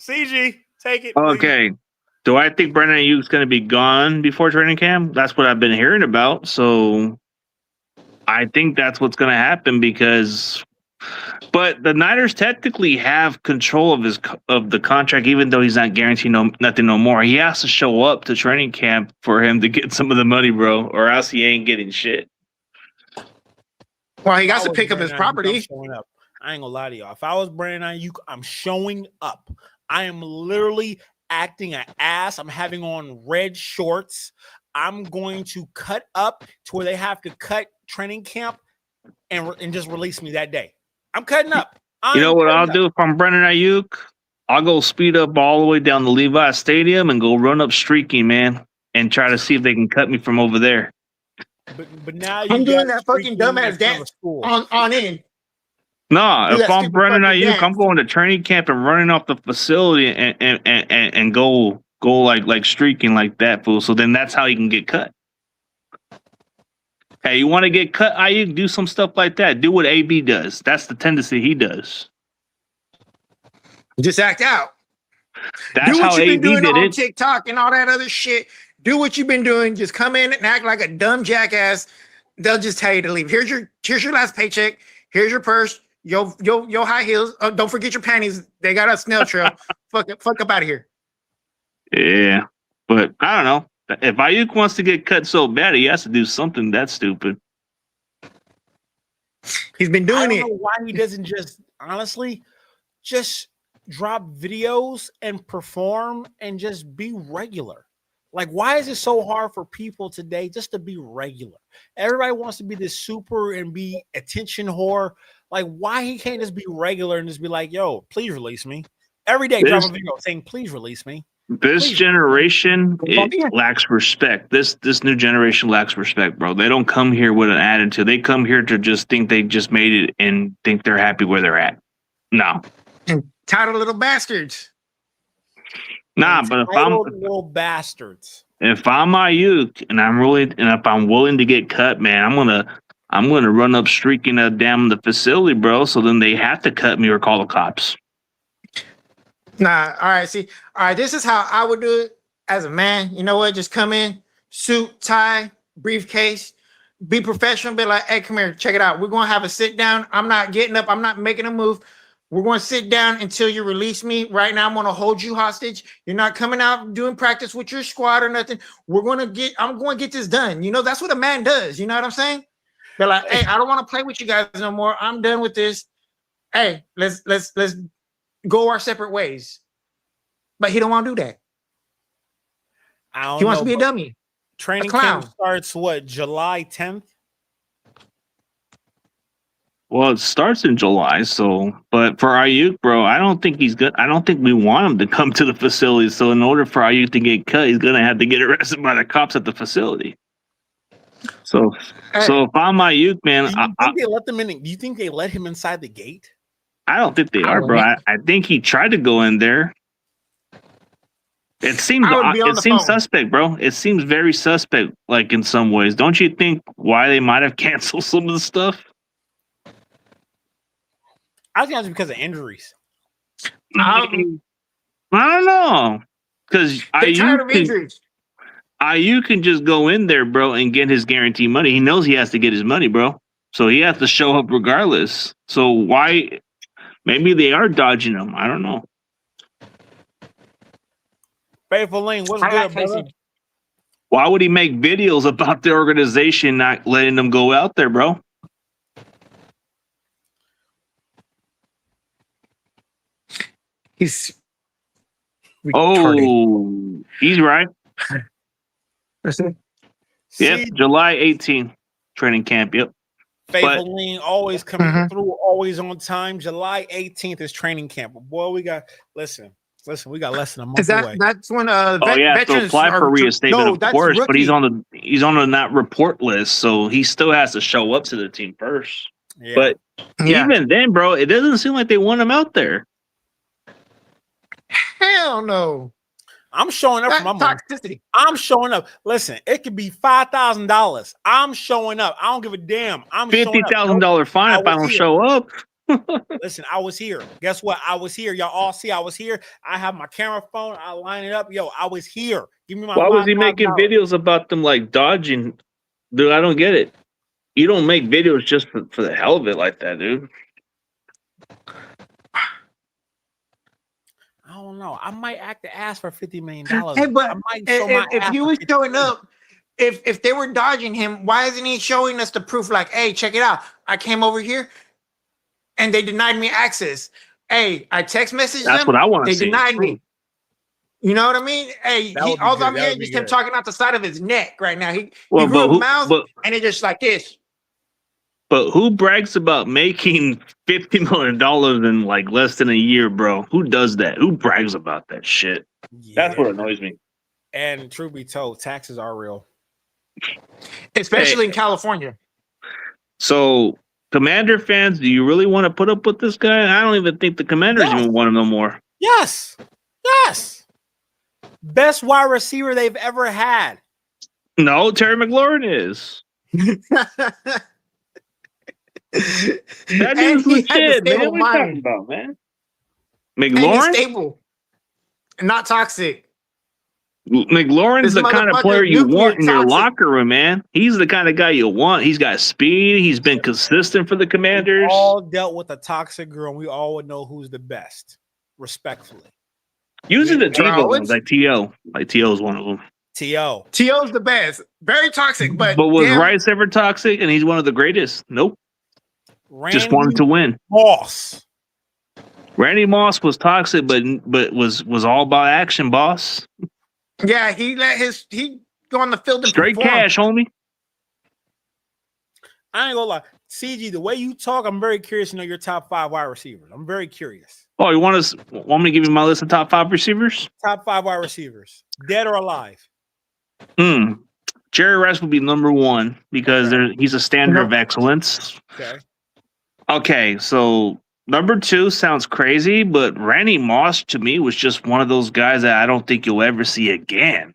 CG, take it. Okay. Please. Do I think Brandon Aiyuk's going to be gone before training camp? That's what I've been hearing about. So I think that's what's going to happen but the Niners technically have control of the contract, even though he's not guaranteed nothing no more. He has to show up to training camp for him to get some of the money, bro, or else he ain't getting shit. Well, he got to pick up his property. I ain't gonna lie to y'all. If I was Brandon Aiyuk, I'm showing up. I am literally acting an ass. I'm having on red shorts. I'm going to cut up to where they have to cut training camp and just release me that day. I'm cutting up. You know what I'll do if I'm Brandon Aiyuk? I'll go speed up all the way down to Levi Stadium and go run up streaking, man, and try to see if they can cut me from over there. But now I'm doing that fucking dumbass dance on in. No, if I'm Brandon Aiyuk, I'm going to training camp and running off the facility and go like streaking like that, fool. So then that's how he can get cut. Hey, you want to get cut, Aiyuk? Do some stuff like that. Do what AB does. That's the tendency he does. Just act out. That's how AB did it. On TikTok and all that other shit. Do what you've been doing. Just come in and act like a dumb jackass. They'll just tell you to leave. Here's your last paycheck. Here's your purse. Yo high heels. Oh, don't forget your panties. They got a snail trail. fuck up out of here. Yeah, but I don't know. If Aiyuk wants to get cut so bad, he has to do something that stupid. He's been doing it. I don't know why he doesn't just drop videos and perform and just be regular. Like, why is it so hard for people today just to be regular? Everybody wants to be this super and be attention whore. Like, why he can't just be regular and just be like, yo, please release me. Every day, drop a video saying, please release me. This generation lacks respect. This new generation lacks respect, bro. They don't come here with an attitude. They come here to just think they just made it and think they're happy where they're at. No. Entitled little bastards. Nah, but if I'm little bastards. If I'm Aiyuk and if I'm willing to get cut, man, I'm gonna run up streaking the facility, bro. So then they have to cut me or call the cops. Nah, all right, see, all right, this is how I would do it as a man. You know what? Just come in, suit, tie, briefcase, be professional, be like, hey, come here, check it out. We're gonna have a sit down. I'm not getting up, I'm not making a move. We're going to sit down until you release me. Right now, I'm going to hold you hostage. You're not coming out doing practice with your squad or nothing. I'm going to get this done. You know, that's what a man does. You know what I'm saying? They're like, hey, I don't want to play with you guys no more. I'm done with this. Hey, let's go our separate ways. But he don't want to do that. He wants to be a dummy. Training camp starts July 10th? Well, it starts in July, but for Aiyuk, bro, I don't think he's good. I don't think we want him to come to the facility. So in order for Aiyuk to get cut, he's gonna have to get arrested by the cops at the facility. So if I'm Aiyuk, man, do you think they let him inside the gate? I don't think they are, bro. I think he tried to go in there. It seems suspect, bro. It seems very suspect, like in some ways. Don't you think why they might have canceled some of the stuff? I think that's because of injuries. I don't know. Because Aiyuk can just go in there, bro, and get his guaranteed money. He knows he has to get his money, bro. So he has to show up regardless. So why? Maybe they are dodging him. I don't know. Faithful Lane, what's good, brother? Why would he make videos about the organization not letting them go out there, bro? He's retarded. He's right. Listen. Yep, July 18th, training camp. Yep. Faithful Lean always coming through, always on time. July 18th is training camp. But boy, we got listen, we got less than a month away. That's when to apply for reinstatement, of course, but he's on the not report list, so he still has to show up to the team first. Yeah. But even then, bro, it doesn't seem like they want him out there. Hell no. I'm showing up for my toxicity. I'm showing up. Listen, it could be $5,000. I'm showing up. I don't give a damn. I'm $50,000 fine if I don't show up. Listen, I was here. Guess what? I was here. Y'all all see I was here. I have my camera phone. I line it up. Yo, I was here. Give me my. Why was he making videos about them like dodging? Dude, I don't get it. You don't make videos just for the hell of it like that, dude. I don't know. I might act the ass for $50 million. Hey, but if he was showing up, if they were dodging him, why isn't he showing us the proof? Like, hey, check it out. I came over here, and they denied me access. Hey, I text messaged them. That's what I want to see. They denied me. You know what I mean? Hey, all I'm hearing is him talking out the side of his neck right now. He grew a mouth, and it's just like this. But who brags about making $50 million in like less than a year, bro? Who does that? Who brags about that shit? Yeah. That's what annoys me. And truth be told, taxes are real. Especially in California. So, Commander fans, do you really want to put up with this guy? I don't even think the Commanders even want him no more. Yes. Best wide receiver they've ever had. No, Terry McLaurin is. That dude's legit, man. What are you talking about, man? McLaurin? Stable. Not toxic. McLaurin's the kind of player you want in your locker room, man. He's the kind of guy you want. He's got speed. He's been consistent for the Commanders. We all dealt with a toxic girl, and we all would know who's the best, respectfully. Usually the Tebow ones, like T.O. Like T.O. is one of them. T.O.'s the best. Very toxic, but was Rice ever toxic? And he's one of the greatest? Nope. Just wanted to win. Randy Moss was toxic, but was all about action, boss. Yeah, he go on the field and Straight perform. cash, homie. I ain't gonna lie. CG, the way you talk, I'm very curious to know your top 5 wide receivers. I'm very curious. Oh, you want me to give you my list of top 5 receivers? Top 5 wide receivers, dead or alive. Jerry Rice would be number 1 because he's a standard of excellence. Okay, so number 2 sounds crazy, but Randy Moss to me was just one of those guys that I don't think you'll ever see again.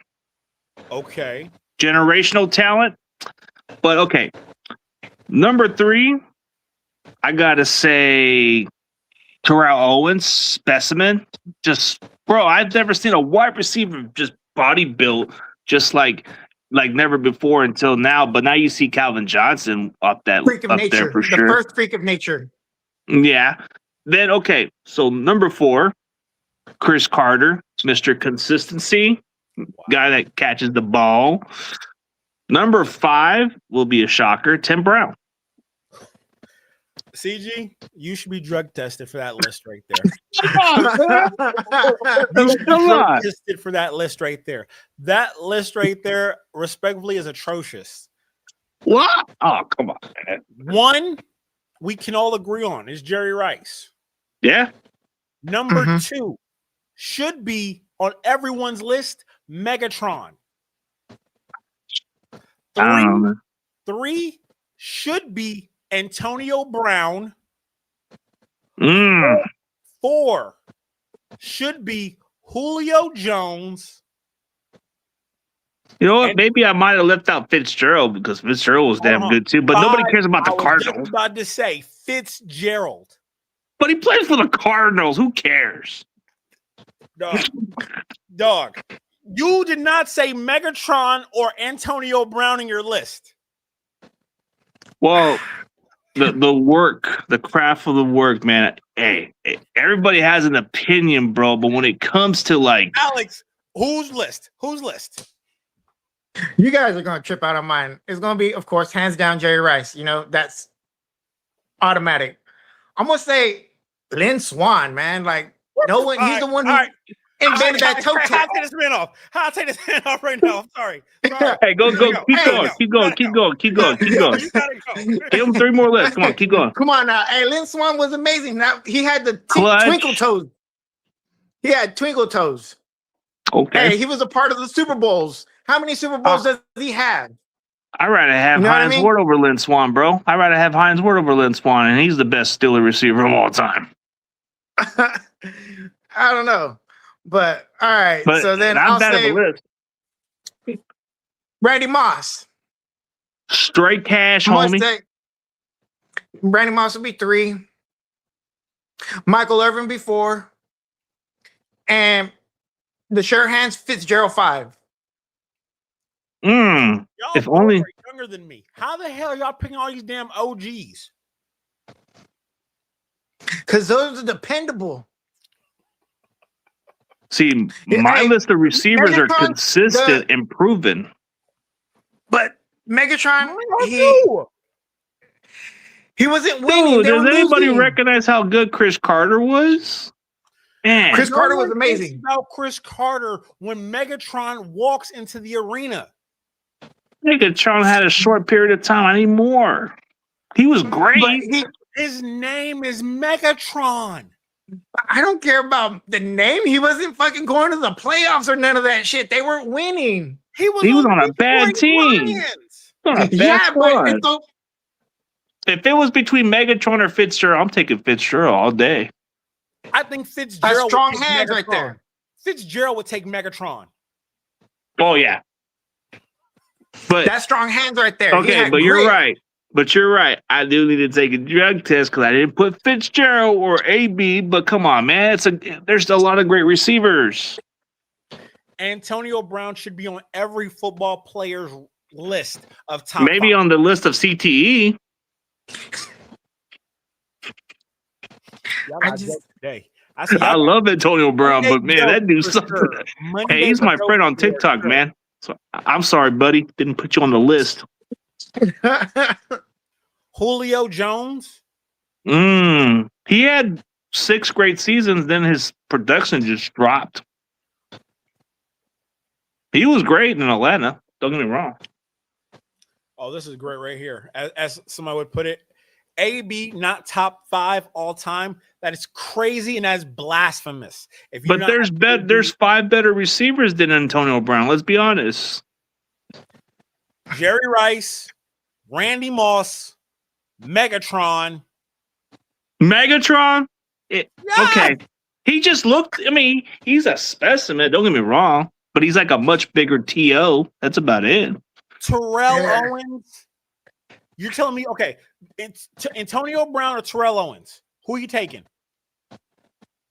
Okay. Generational talent. But okay. Number 3, I gotta say Terrell Owens, specimen. Just bro, I've never seen a wide receiver just body built just like never before until now. But now you see Calvin Johnson up there for sure. The first freak of nature. Yeah. Then okay, so number 4, Chris Carter, Mr. Consistency, guy that catches the ball. Number 5 will be a shocker, Tim Brown. CG, you should be drug tested for that list right there. Tested for that list right there. That list right there, respectively, is atrocious. What? Oh, come on, man. 1, we can all agree on is Jerry Rice. Yeah. Number 2 should be on everyone's list, Megatron. 3 should be Antonio Brown. 4 should be Julio Jones. You know what? Maybe I might have left out Fitzgerald because Fitzgerald was damn good too. But nobody cares about the Cardinals. I was about to say Fitzgerald. But he plays for the Cardinals. Who cares? Dog. You did not say Megatron or Antonio Brown in your list. Well, the work, the craft of the work, man. Hey, everybody has an opinion, bro. But when it comes to like Alex, whose list? You guys are gonna trip out on mine. It's gonna be, of course, hands down Jerry Rice. You know, that's automatic. I'm gonna say Lynn Swan, man. Like no one, he's the one who invented that toe tap. I'll take this man off. I'll take this man off right now. I'm sorry. Hey, go. Keep going. Give him 3 more lists. Come on, keep going. Come on now. Hey, Lynn Swan was amazing. Now he had the twinkle toes. He had twinkle toes. Okay. Hey, he was a part of the Super Bowls. How many Super Bowls does he have? I'd rather have Hines Ward over Lynn Swan, bro. I'd rather have Hines Ward over Lynn Swan, and he's the best Steeler receiver of all time. I don't know. But all right. But so then I'll say Randy Moss. Straight cash, homie. Randy Moss would be 3. Michael Irvin be 4. And the sure hands Fitzgerald 5. Y'all if only are younger than me. How the hell are y'all picking all these damn OGs? Because those are dependable. See, my list of receivers are consistent and proven. But Megatron, he wasn't winning. Dude, does anybody recognize how good Chris Carter was? Man, Chris Carter was amazing. About Chris Carter when Megatron walks into the arena. Megatron had a short period of time. I need more. He was great. His name is Megatron. I don't care about the name. He wasn't fucking going to the playoffs or none of that shit. They weren't winning. He was on a bad team. But if it was between Megatron or Fitzgerald, I'm taking Fitzgerald all day. I think Fitzgerald. Strong hands right there. Fitzgerald would take Megatron. Oh yeah. But that's strong hands right there. Okay, but you're right. But you're right. I do need to take a drug test because I didn't put Fitzgerald or AB. But come on, man. There's a lot of great receivers. Antonio Brown should be on every football player's list of top. Maybe 5. On the list of CTE. I love Antonio Brown, but man, that dude's something. Hey, he's my friend on TikTok, man. So I'm sorry, buddy. Didn't put you on the list. Julio Jones. He had 6 great seasons, then his production just dropped. He was great in Atlanta. Don't get me wrong. Oh, this is great right here. As somebody would put it, AB not top 5 all time. That is crazy and that's blasphemous. If you're But there's 5 better receivers than Antonio Brown. Let's be honest. Jerry Rice, Randy Moss, Megatron. Megatron? Yes! Okay. He just looked, I mean, he's a specimen. Don't get me wrong. But he's like a much bigger TO. That's about it. Terrell Owens. You're telling me, okay, it's Antonio Brown or Terrell Owens? Who are you taking?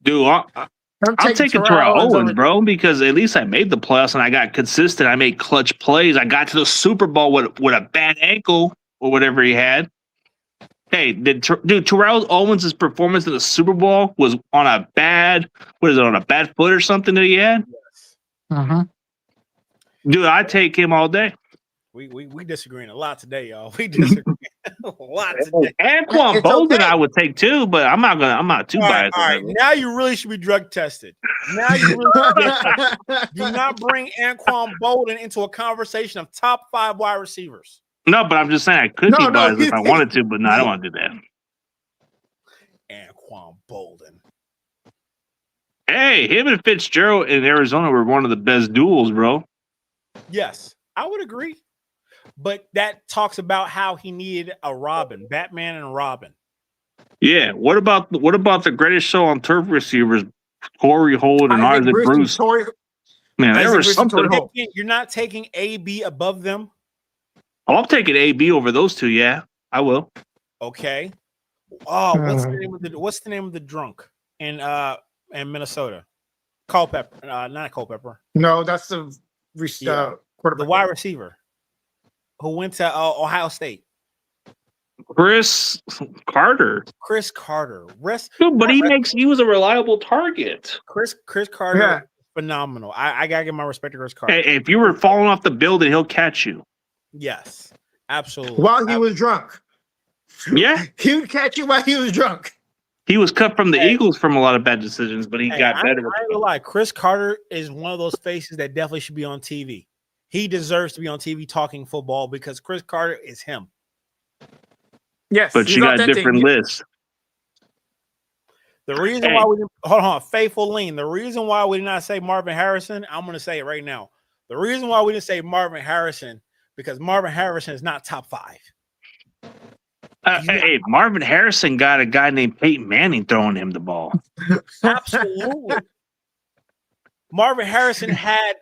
Dude, I'm taking Terrell Owens, bro, because at least I made the playoffs and I got consistent. I made clutch plays. I got to the Super Bowl with a bad ankle or whatever he had. Hey, Terrell Owens' performance in the Super Bowl was on a bad foot or something that he had? Yes. Uh-huh. Dude, I take him all day. We disagreeing a lot today, y'all. We disagree a lot today. Anquan Bolden I would take too, but I'm not too biased. All right. Now you really should be drug tested. Now you really do not bring Anquan Bolden into a conversation of top 5 wide receivers. No, but I'm just saying I could be biased if I wanted to, but no, I don't want to do that. Anquan Bolden. Hey, him and Fitzgerald in Arizona were one of the best duels, bro. Yes, I would agree. But that talks about how he needed a Robin, Batman and Robin. Yeah. What about the greatest show on turf receivers, Corey Holt and Isaac Bruce? Man, there was something. You're not taking AB above them. Oh, I'm taking AB over those two. Yeah, I will. Okay. Oh, what's the name of the drunk in Minnesota? Culpepper, not Culpepper. No, that's the quarterback. The wide receiver who went to Ohio State. Chris Carter. Dude, but he was a reliable target. Chris Carter, phenomenal. I gotta give my respect to Chris Carter. Hey, if you were falling off the building, he'll catch you. Yes, absolutely. While he was drunk. Yeah. He would catch you while he was drunk. He was cut from the Eagles from a lot of bad decisions, but he got better. I ain't gonna lie. Chris Carter is one of those faces that definitely should be on TV. He deserves to be on TV talking football because Chris Carter is him. Yes, but you got different lists. The reason why we didn't hold on, Faithful Lean. The reason why we did not say Marvin Harrison, I'm gonna say it right now. The reason why we didn't say Marvin Harrison because Marvin Harrison is not top 5. Hey, Marvin Harrison got a guy named Peyton Manning throwing him the ball. Absolutely. Marvin Harrison had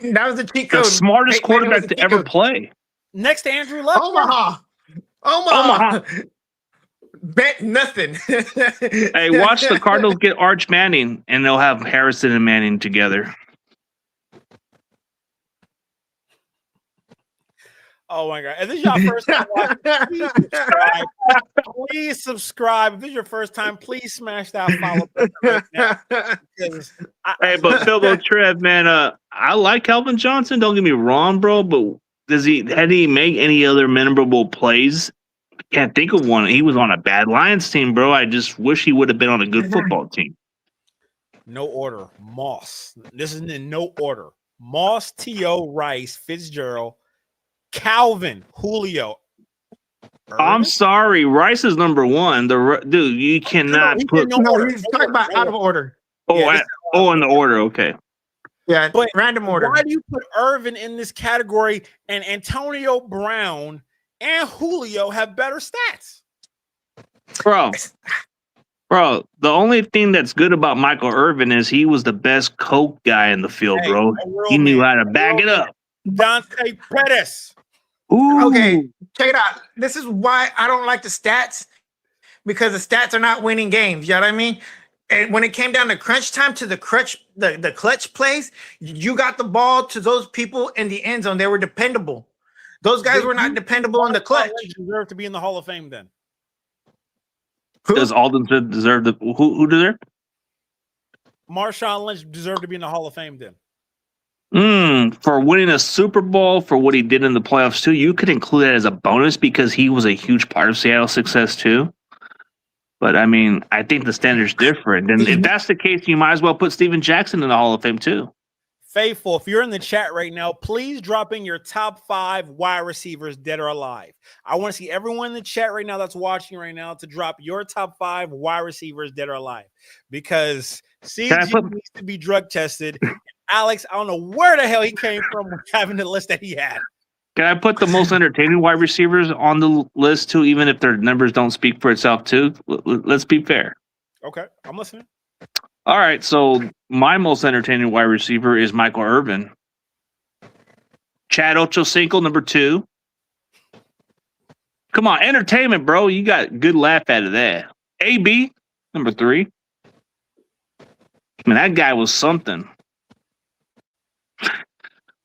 that was the cheat code. The smartest quarterback to ever play. Next to Andrew Luck. Omaha. Bet nothing. Hey, watch the Cardinals get Arch Manning, and they'll have Harrison and Manning together. Oh my God. If this is your first time watching, please subscribe. If this is your first time, please smash that follow button right now. Hey, but Philbo Trev, man, I like Calvin Johnson. Don't get me wrong, bro, but had he make any other memorable plays? Can't think of one. He was on a bad Lions team, bro. I just wish he would have been on a good football team. No order. Moss. This is in no order. Moss, T.O., Rice, Fitzgerald, Calvin, Julio. I'm sorry. Rice is number 1. Dude, you cannot put. No, he's talking about out of order. Oh, in the order. Okay. Yeah, but random order. Why do you put Irvin in this category and Antonio Brown and Julio have better stats? Bro, the only thing that's good about Michael Irvin is he was the best coke guy in the field, bro. He knew how to back it up. Dante Pettis. Ooh. Okay, check it out. This is why I don't like the stats, because the stats are not winning games. You know what I mean? And when it came down to crunch time, to the clutch plays, you got the ball to those people in the end zone. They were dependable. Those guys were not dependable in the clutch. Deserve to be in the Hall of Fame then. Does Aldon Smith deserve who deserve? Marshawn Lynch deserved to be in the Hall of Fame then. For winning a Super Bowl, for what he did in the playoffs too, you could include that as a bonus because he was a huge part of Seattle's success too. But I mean, I think the standard's different. And if that's the case, you might as well put Steven Jackson in the Hall of Fame too. Faithful, if you're in the chat right now, please drop in your top 5 wide receivers, dead or alive. I want to see everyone in the chat right now that's watching right now to drop your top 5 wide receivers, dead or alive, because CG needs to be drug tested. Alex, I don't know where the hell he came from having the list that he had. Can I put the most entertaining wide receivers on the list too, even if their numbers don't speak for itself too? Let's be fair. Okay, I'm listening. All right, so my most entertaining wide receiver is Michael Irvin. Chad Ochocinco, number 2. Come on, entertainment, bro. You got good laugh out of that. AB, number 3. I mean, that guy was something.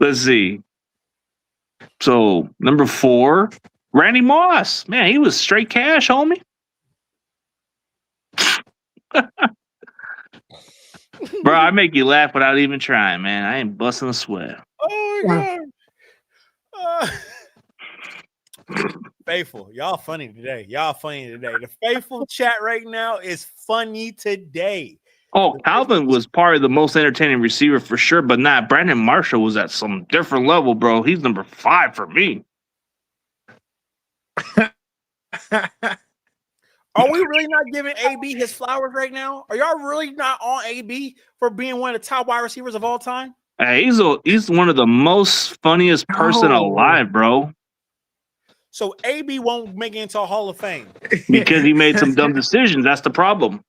Let's see. So, number 4, Randy Moss. Man, he was straight cash, homie. Bro, I make you laugh without even trying, man. I ain't busting a sweat. Oh, my God. Faithful, y'all funny today. The Faithful chat right now is funny today. Oh, Calvin was part of the most entertaining receiver for sure, but not Brandon Marshall was at some different level, bro. He's number 5 for me. Are we really not giving AB his flowers right now? Are y'all really not on AB for being one of the top wide receivers of all time? Hey, he's one of the most funniest person alive, bro. So AB won't make it into a Hall of Fame because he made some dumb decisions. That's the problem.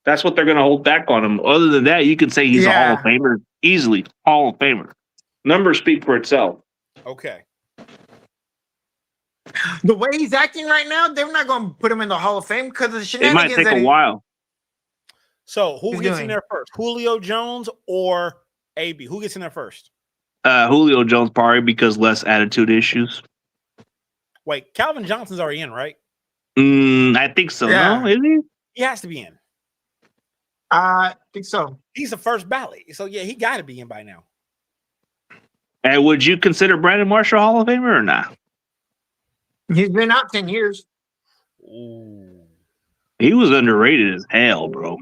That's what they're going to hold back on him. Other than that, you can say he's a Hall of Famer easily. Hall of Famer. Numbers speak for itself. Okay. The way he's acting right now, they're not going to put him in the Hall of Fame because of the shenanigans. It might take a while. So who gets in there first? Julio Jones or AB? Who gets in there first? Julio Jones probably because less attitude issues. Wait, Calvin Johnson's already in, right? I think so. Yeah. No, is he? He has to be in. I think so. He's the first ballot. So, yeah, he got to be in by now. And would you consider Brandon Marshall Hall of Famer or not? He's been out 10 years. Ooh. He was underrated as hell, bro.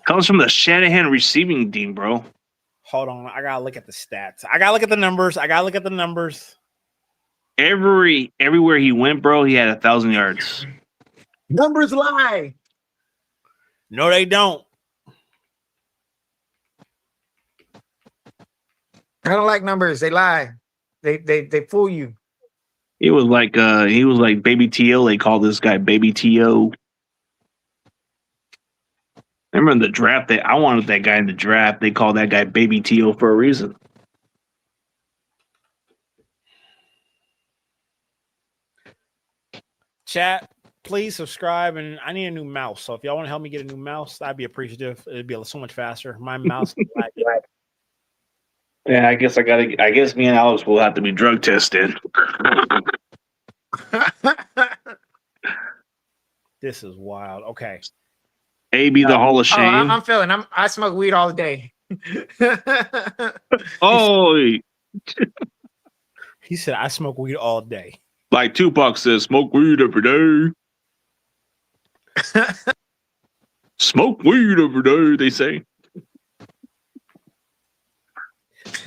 Comes from the Shanahan receiving team, bro. Hold on. I got to look at the stats. I got to look at the numbers. Everywhere he went, bro, he had 1,000 yards. Numbers lie. No, they don't. I don't like numbers. They lie. They fool you. He was like Baby T.O. They called this guy Baby T.O. Remember in the draft, I wanted that guy in the draft. They called that guy Baby T.O. for a reason. Chat, please subscribe, and I need a new mouse. So if y'all want to help me get a new mouse, I'd be appreciative. It'd be so much faster. My mouse is black. Yeah, I guess me and Alex will have to be drug tested. This is wild. Okay. AB the Hall of Shame. I'm feeling. I smoke weed all day. Oh, he said I smoke weed all day. Like Tupac says, smoke weed every day. Smoke weed every day, they say.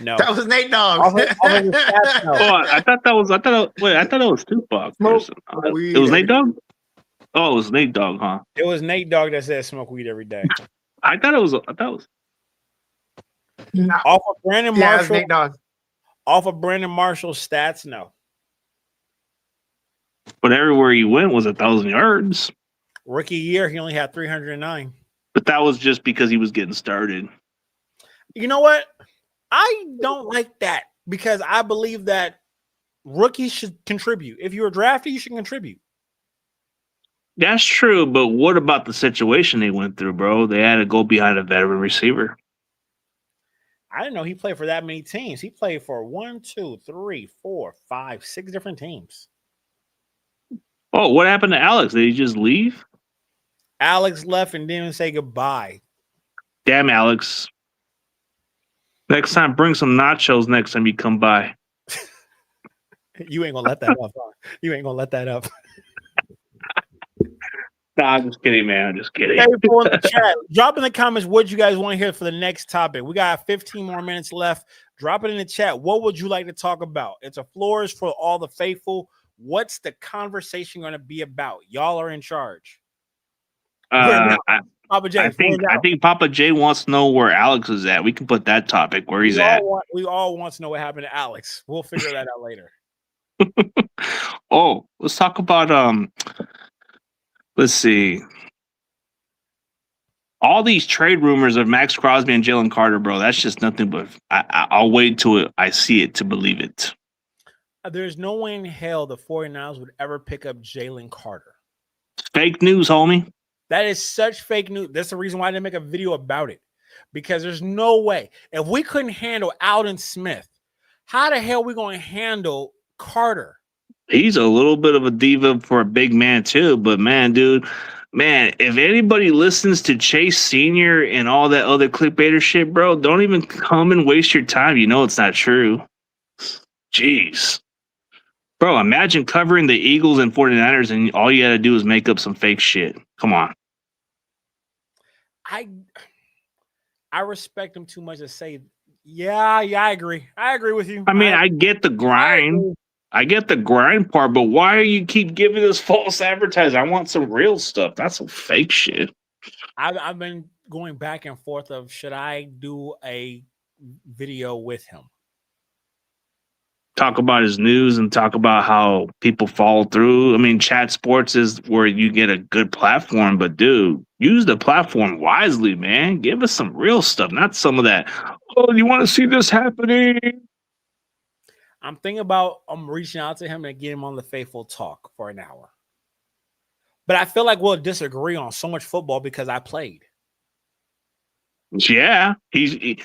No, that was Nate Dogg. I thought it was Tupac. It was Nate Dogg? Oh, it was Nate Dogg, huh? It was Nate Dogg that said smoke weed every day. I thought it was no. Off of Brandon Marshall. Nate Dogg. Off of Brandon Marshall's stats, no. But everywhere he went was 1,000 yards. Rookie year, he only had 309. But that was just because he was getting started. You know what? I don't like that because I believe that rookies should contribute. If you're drafted, you should contribute. That's true, but what about the situation they went through, bro? They had to go behind a veteran receiver. I didn't know he played for that many teams. He played for 1, 2, 3, 4, 5, 6 different teams. Oh, what happened to Alex? Did he just leave? Alex left and didn't even say goodbye. Damn, Alex. Next time, bring some nachos next time you come by. You ain't going to let that up. Huh? You ain't going to let that up. Nah, I'm just kidding, man. I'm just kidding. Faithful in the chat. Drop in the comments what you guys want to hear for the next topic. We got 15 more minutes left. Drop it in the chat. What would you like to talk about? It's a floor is for all the faithful. What's the conversation going to be about? Y'all are in charge. Papa J, I think Papa J wants to know where Alex is at. We can put that topic where he's at. We all want to know what happened to Alex. We'll figure that out later. Oh, let's talk about let's see. All these trade rumors of Max Crosby and Jalen Carter, bro, that's just nothing but I'll wait till I see it to believe it. There's no way in hell the 49ers would ever pick up Jalen Carter. Fake news, homie. That is such fake news. That's the reason why I didn't make a video about it. Because there's no way. If we couldn't handle Aldon Smith, how the hell are we going to handle Carter? He's a little bit of a diva for a big man, too. But, man, dude, if anybody listens to Chase Sr. and all that other clickbaiter shit, bro, don't even come and waste your time. You know it's not true. Jeez. Bro, imagine covering the Eagles and 49ers and all you got to do is make up some fake shit. Come on. I respect him too much to say, yeah, I agree. I agree with you. I mean, I get the grind. I get the grind part, but why are you keep giving us false advertising? I want some real stuff. That's some fake shit. I've been going back and forth of should I do a video with him? Talk about his news and talk about how people follow through. I mean, Chat Sports is where you get a good platform, but dude, use the platform wisely, man. Give us some real stuff, not some of that. Oh, you want to see this happening? I'm thinking about reaching out to him and getting him on the Faithful Talk for an hour. But I feel like we'll disagree on so much football because I played. Yeah, he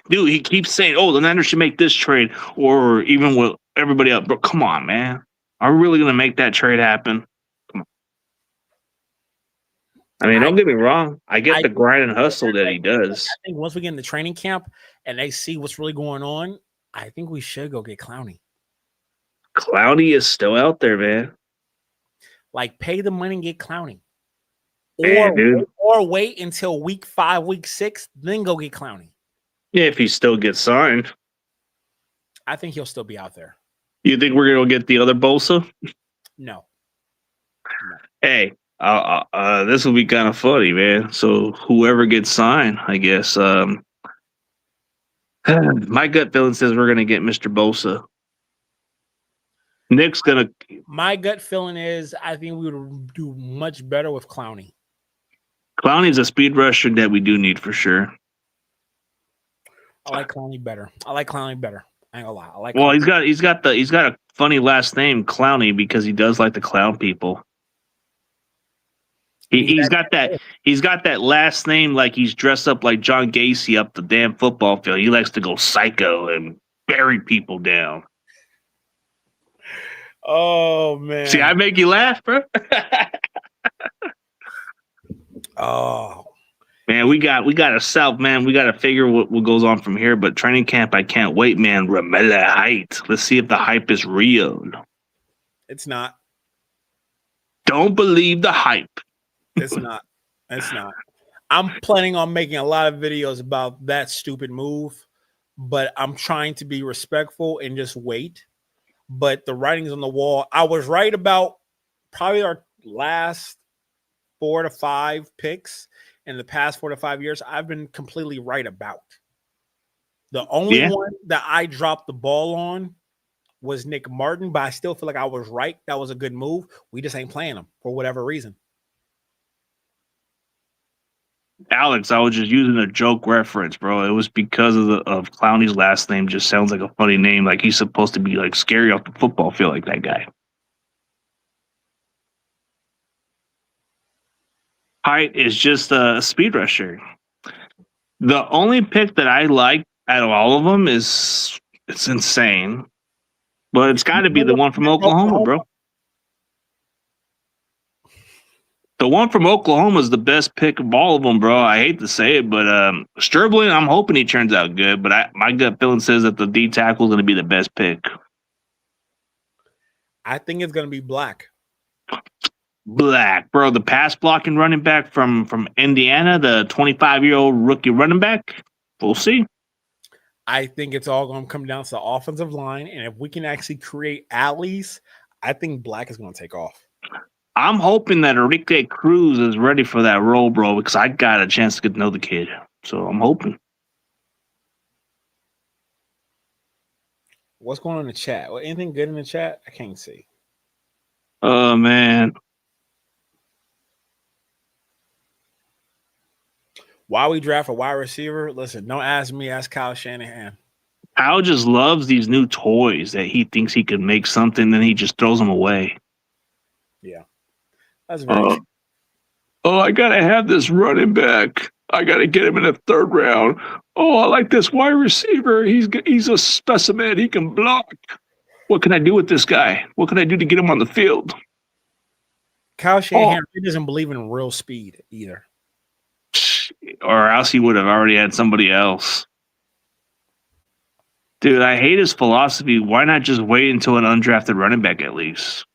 keeps saying, "Oh, the Niners should make this trade," or even with everybody else. But come on, man, are we really going to make that trade happen? Come on. I mean, don't get me wrong. I get the grind and hustle that he does. I think once we get in the training camp and they see what's really going on, I think we should go get Clowney. Clowney is still out there, man. Like, pay the money and get Clowney. Man, or wait until week 5, week 6, then go get Clowney. Yeah, if he still gets signed. I think he'll still be out there. You think we're going to get the other Bosa? No. Hey, this will be kind of funny, man. So whoever gets signed, I guess. My gut feeling says we're going to get Mr. Bosa. Nick's going to... My gut feeling is I think we would do much better with Clowney. Clowney's a speed rusher that we do need for sure. I like Clowney better. I ain't gonna lie. I like. Well, Clowney. he's got a funny last name, Clowney, because he does like to clown people. He's got that last name like he's dressed up like John Gacy up the damn football field. He likes to go psycho and bury people down. Oh man! See, I make you laugh, bro. Oh man, we got a South, man. We got to figure what goes on from here. But training camp, I can't wait, man. Ramella Heights. Let's see if the hype is real. It's not. Don't believe the hype. It's not. It's not. I'm planning on making a lot of videos about that stupid move, but I'm trying to be respectful and just wait. But the writing's on the wall. I was right about probably our last 4 to 5 picks in the past 4 to 5 years. I've been completely right about. The only one that I dropped the ball on was Nick Martin, but I still feel like I was right. That was a good move. We just ain't playing him for whatever reason. Alex, I was just using a joke reference, bro. It was because of Clowney's last name just sounds like a funny name. Like he's supposed to be like scary off the football field like that guy. Height is just a speed rusher. The only pick that I like out of all of them it's insane. But it's got to be the one from Oklahoma, bro. The one from Oklahoma is the best pick of all of them, bro. I hate to say it, but Stribling, I'm hoping he turns out good. But my gut feeling says that the D tackle is going to be the best pick. I think it's going to be Black. Black, bro. The pass blocking running back from Indiana, the 25-year-old rookie running back. We'll see. I think it's all going to come down to the offensive line, and if we can actually create alleys, I think Black is going to take off. I'm hoping that Enrique Cruz is ready for that role, bro, because I got a chance to get to know the kid. So I'm hoping. What's going on in the chat? Anything good in the chat? I can't see. Oh, man. Why we draft a wide receiver? Listen, don't ask me, ask Kyle Shanahan. Kyle just loves these new toys that he thinks he can make something, then he just throws them away. Yeah. That's very true. Oh, I got to have this running back. I got to get him in the third round. Oh, I like this wide receiver. He's a specimen. He can block. What can I do with this guy? What can I do to get him on the field? Kyle Shanahan doesn't believe in real speed either. Or else he would have already had somebody else. Dude, I hate his philosophy. Why not just wait until an undrafted running back at least?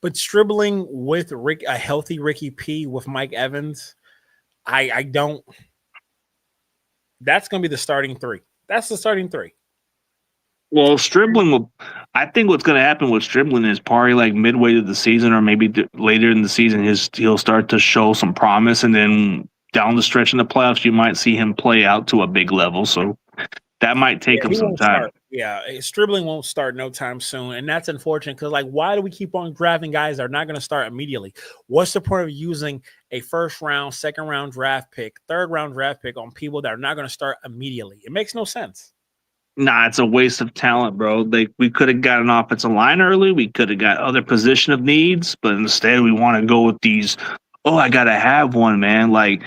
But dribbling with a healthy Ricky P with Mike Evans, I don't. That's going to be the starting three. That's the starting three. Well, Stribling will. I think what's going to happen with Stribling is probably like midway to the season, or maybe later in the season, he'll start to show some promise, and then down the stretch in the playoffs, you might see him play out to a big level. So that might take him some time. Start. Yeah, Stribling won't start no time soon, and that's unfortunate because, like, why do we keep on drafting guys that are not going to start immediately? What's the point of using a first round, second round draft pick, third round draft pick on people that are not going to start immediately? It makes no sense. Nah, it's a waste of talent, bro. We could have got an offensive line early. We could have got other position of needs, but instead we want to go with these. Oh, I gotta have one, man. Like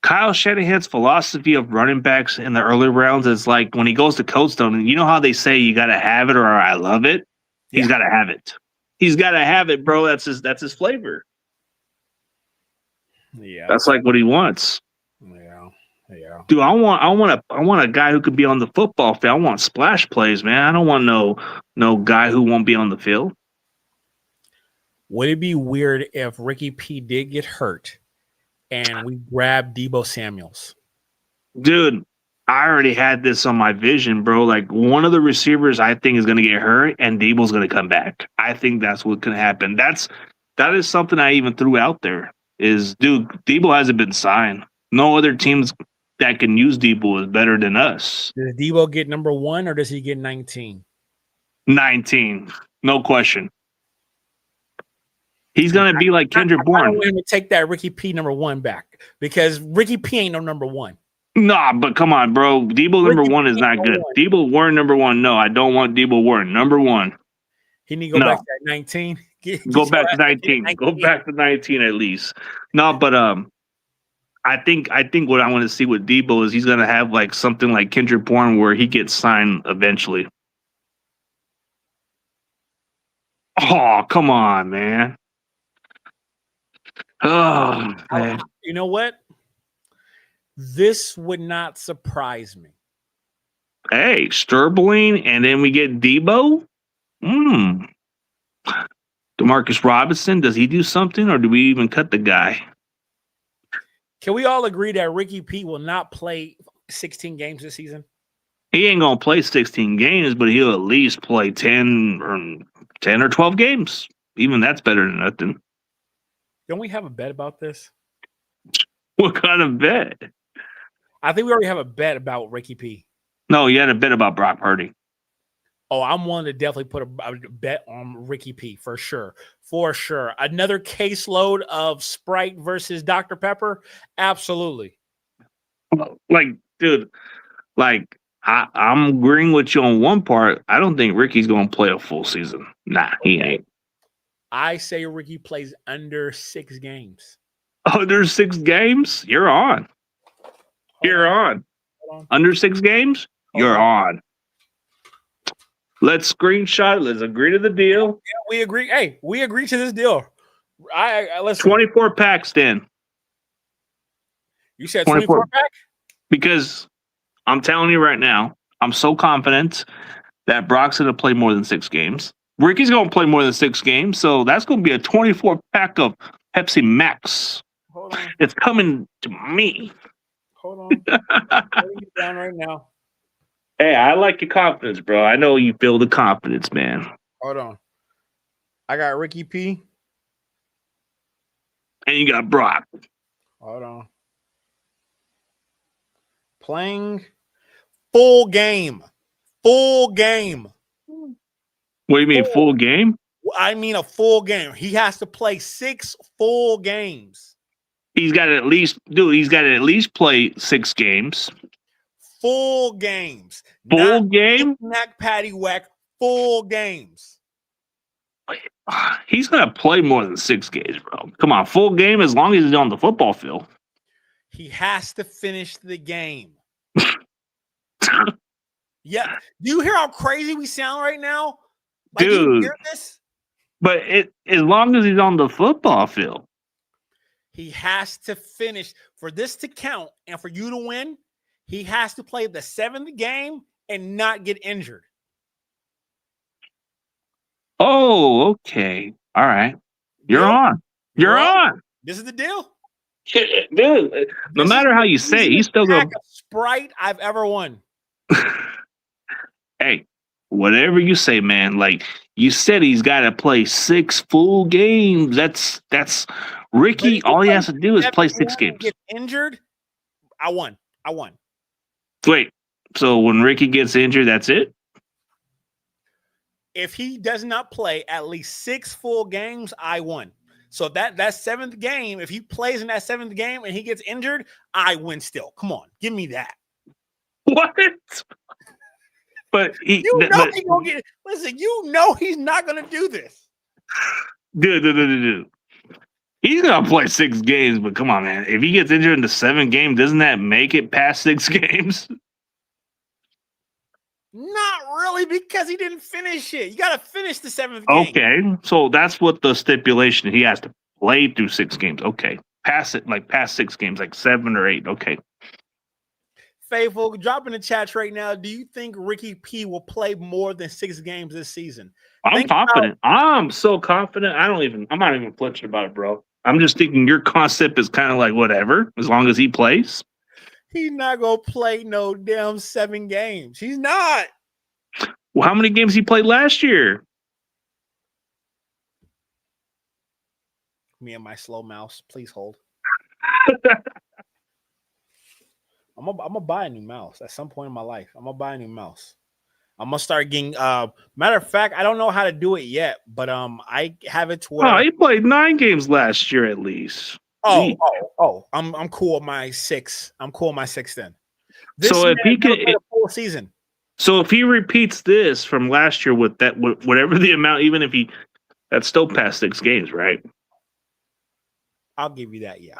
Kyle Shanahan's philosophy of running backs in the early rounds is like when he goes to Cold Stone, and you know how they say you gotta have it or I love it. He's gotta have it. He's gotta have it, bro. That's his flavor. Yeah, that's like what he wants. Yeah. Dude, I want a guy who could be on the football field. I want splash plays, man. I don't want no guy who won't be on the field. Would it be weird if Ricky P did get hurt and we grabbed Deebo Samuels? Dude, I already had this on my vision, bro. Like one of the receivers I think is going to get hurt and Deebo's going to come back. I think that's what can happen. That is something I even threw out there is, dude, Deebo hasn't been signed. No other teams that can use Deebo is better than us. Does Deebo get number 1 or does he get 19? 19. No question. He's going to be like Kendrick Bourne. I don't want him to take that Ricky P number 1 back because Ricky P ain't no number 1. Nah, but come on, bro. Debo number 1 is not good. Debo Warren number 1. No, I don't want Debo Warren number 1. He need to go back to that 19. Go back to 19. Go back to 19 at least. No, but I think what I want to see with Debo is he's gonna have like something like Kendrick Bourne where he gets signed eventually. Oh, come on, man. Oh, man. You know what? This would not surprise me. Hey, Stribling, and then we get Debo. Demarcus Robinson, does he do something, or do we even cut the guy? Can we all agree that Ricky P will not play 16 games this season? He ain't gonna play 16 games, but he'll at least play 10 or 12 games. Even that's better than nothing. Don't we have a bet about this? What kind of bet? I think we already have a bet about Ricky P. No, you had a bet about Brock Purdy. Oh, I'm willing to definitely put a bet on Ricky P for sure. For sure. Another caseload of Sprite versus Dr. Pepper? Absolutely. Like, dude, like, I'm agreeing with you on one part. I don't think Ricky's going to play a full season. Nah, he ain't. I say Ricky plays under 6 games. Under 6 games? You're on. You're on. Under 6 games? You're on. Let's screenshot. Let's agree to the deal. Yeah, we agree. Hey, we agree to this deal. Let's 24 packs then. You said 24 pack? Because I'm telling you right now, I'm so confident that Brock's going to play more than 6 games. Ricky's going to play more than 6 games, so that's going to be a 24-pack of Pepsi Max. Hold on. It's coming to me. Hold on. I'm putting it down right now. Hey, I like your confidence, bro. I know you feel the confidence, man. Hold on. I got Ricky P. And you got Brock. Hold on. Playing full game. Full game. What do you mean, full game? I mean a full game. He has to play 6 full games. He's got to at least play 6 games. Full games. Full game? Knack patty whack. Full games. He's going to play more than 6 games, bro. Come on, full game as long as he's on the football field. He has to finish the game. Yeah. Do you hear how crazy we sound right now? Like, dude, you hear this? But as long as he's on the football field. He has to finish. For this to count and for you to win, he has to play the 7th game and not get injured. Oh, okay. All right. You're on. You're on. This is the deal. Dude, no matter how you say it, he's still going to Sprite I've ever won. Hey, whatever you say, man. Like you said, he's got to play 6 full games. That's Ricky. All he has to do is play 6 games. Get injured, I won. Wait, so when Ricky gets injured, that's it? If he does not play at least 6 full games, I won. So that 7th game, if he plays in that 7th game and he gets injured, I win still. Come on, give me that. What? But he's gonna get. Listen, you know he's not gonna do this. Dude. He's gonna play 6 games, but come on, man. If he gets injured in the 7th game, doesn't that make it past 6 games? Not really, because he didn't finish it. You got to finish the 7th game. Okay, so that's what the stipulation. He has to play through 6 games. Okay, past 6 games, like 7 or 8. Okay. Faithful, drop in the chats right now. Do you think Ricky P will play more than 6 games this season? I'm confident. I'm so confident. I'm not even flinching about it, bro. I'm just thinking your concept is kind of like whatever, as long as he plays. He's not going to play no damn 7 games. He's not. Well, how many games he played last year? Me and my slow mouse. Please hold. I'm gonna buy a new mouse at some point in my life. I'm gonna buy a new mouse. I'm gonna start getting. Matter of fact, I don't know how to do it yet, but I have it to where. Oh, he played 9 games last year at least. I'm cool with my 6. I'm cool with my 6 then. So if he can play a full season. So if he repeats this from last year with that, whatever the amount, even if that's still past 6 games, right? I'll give you that. Yeah.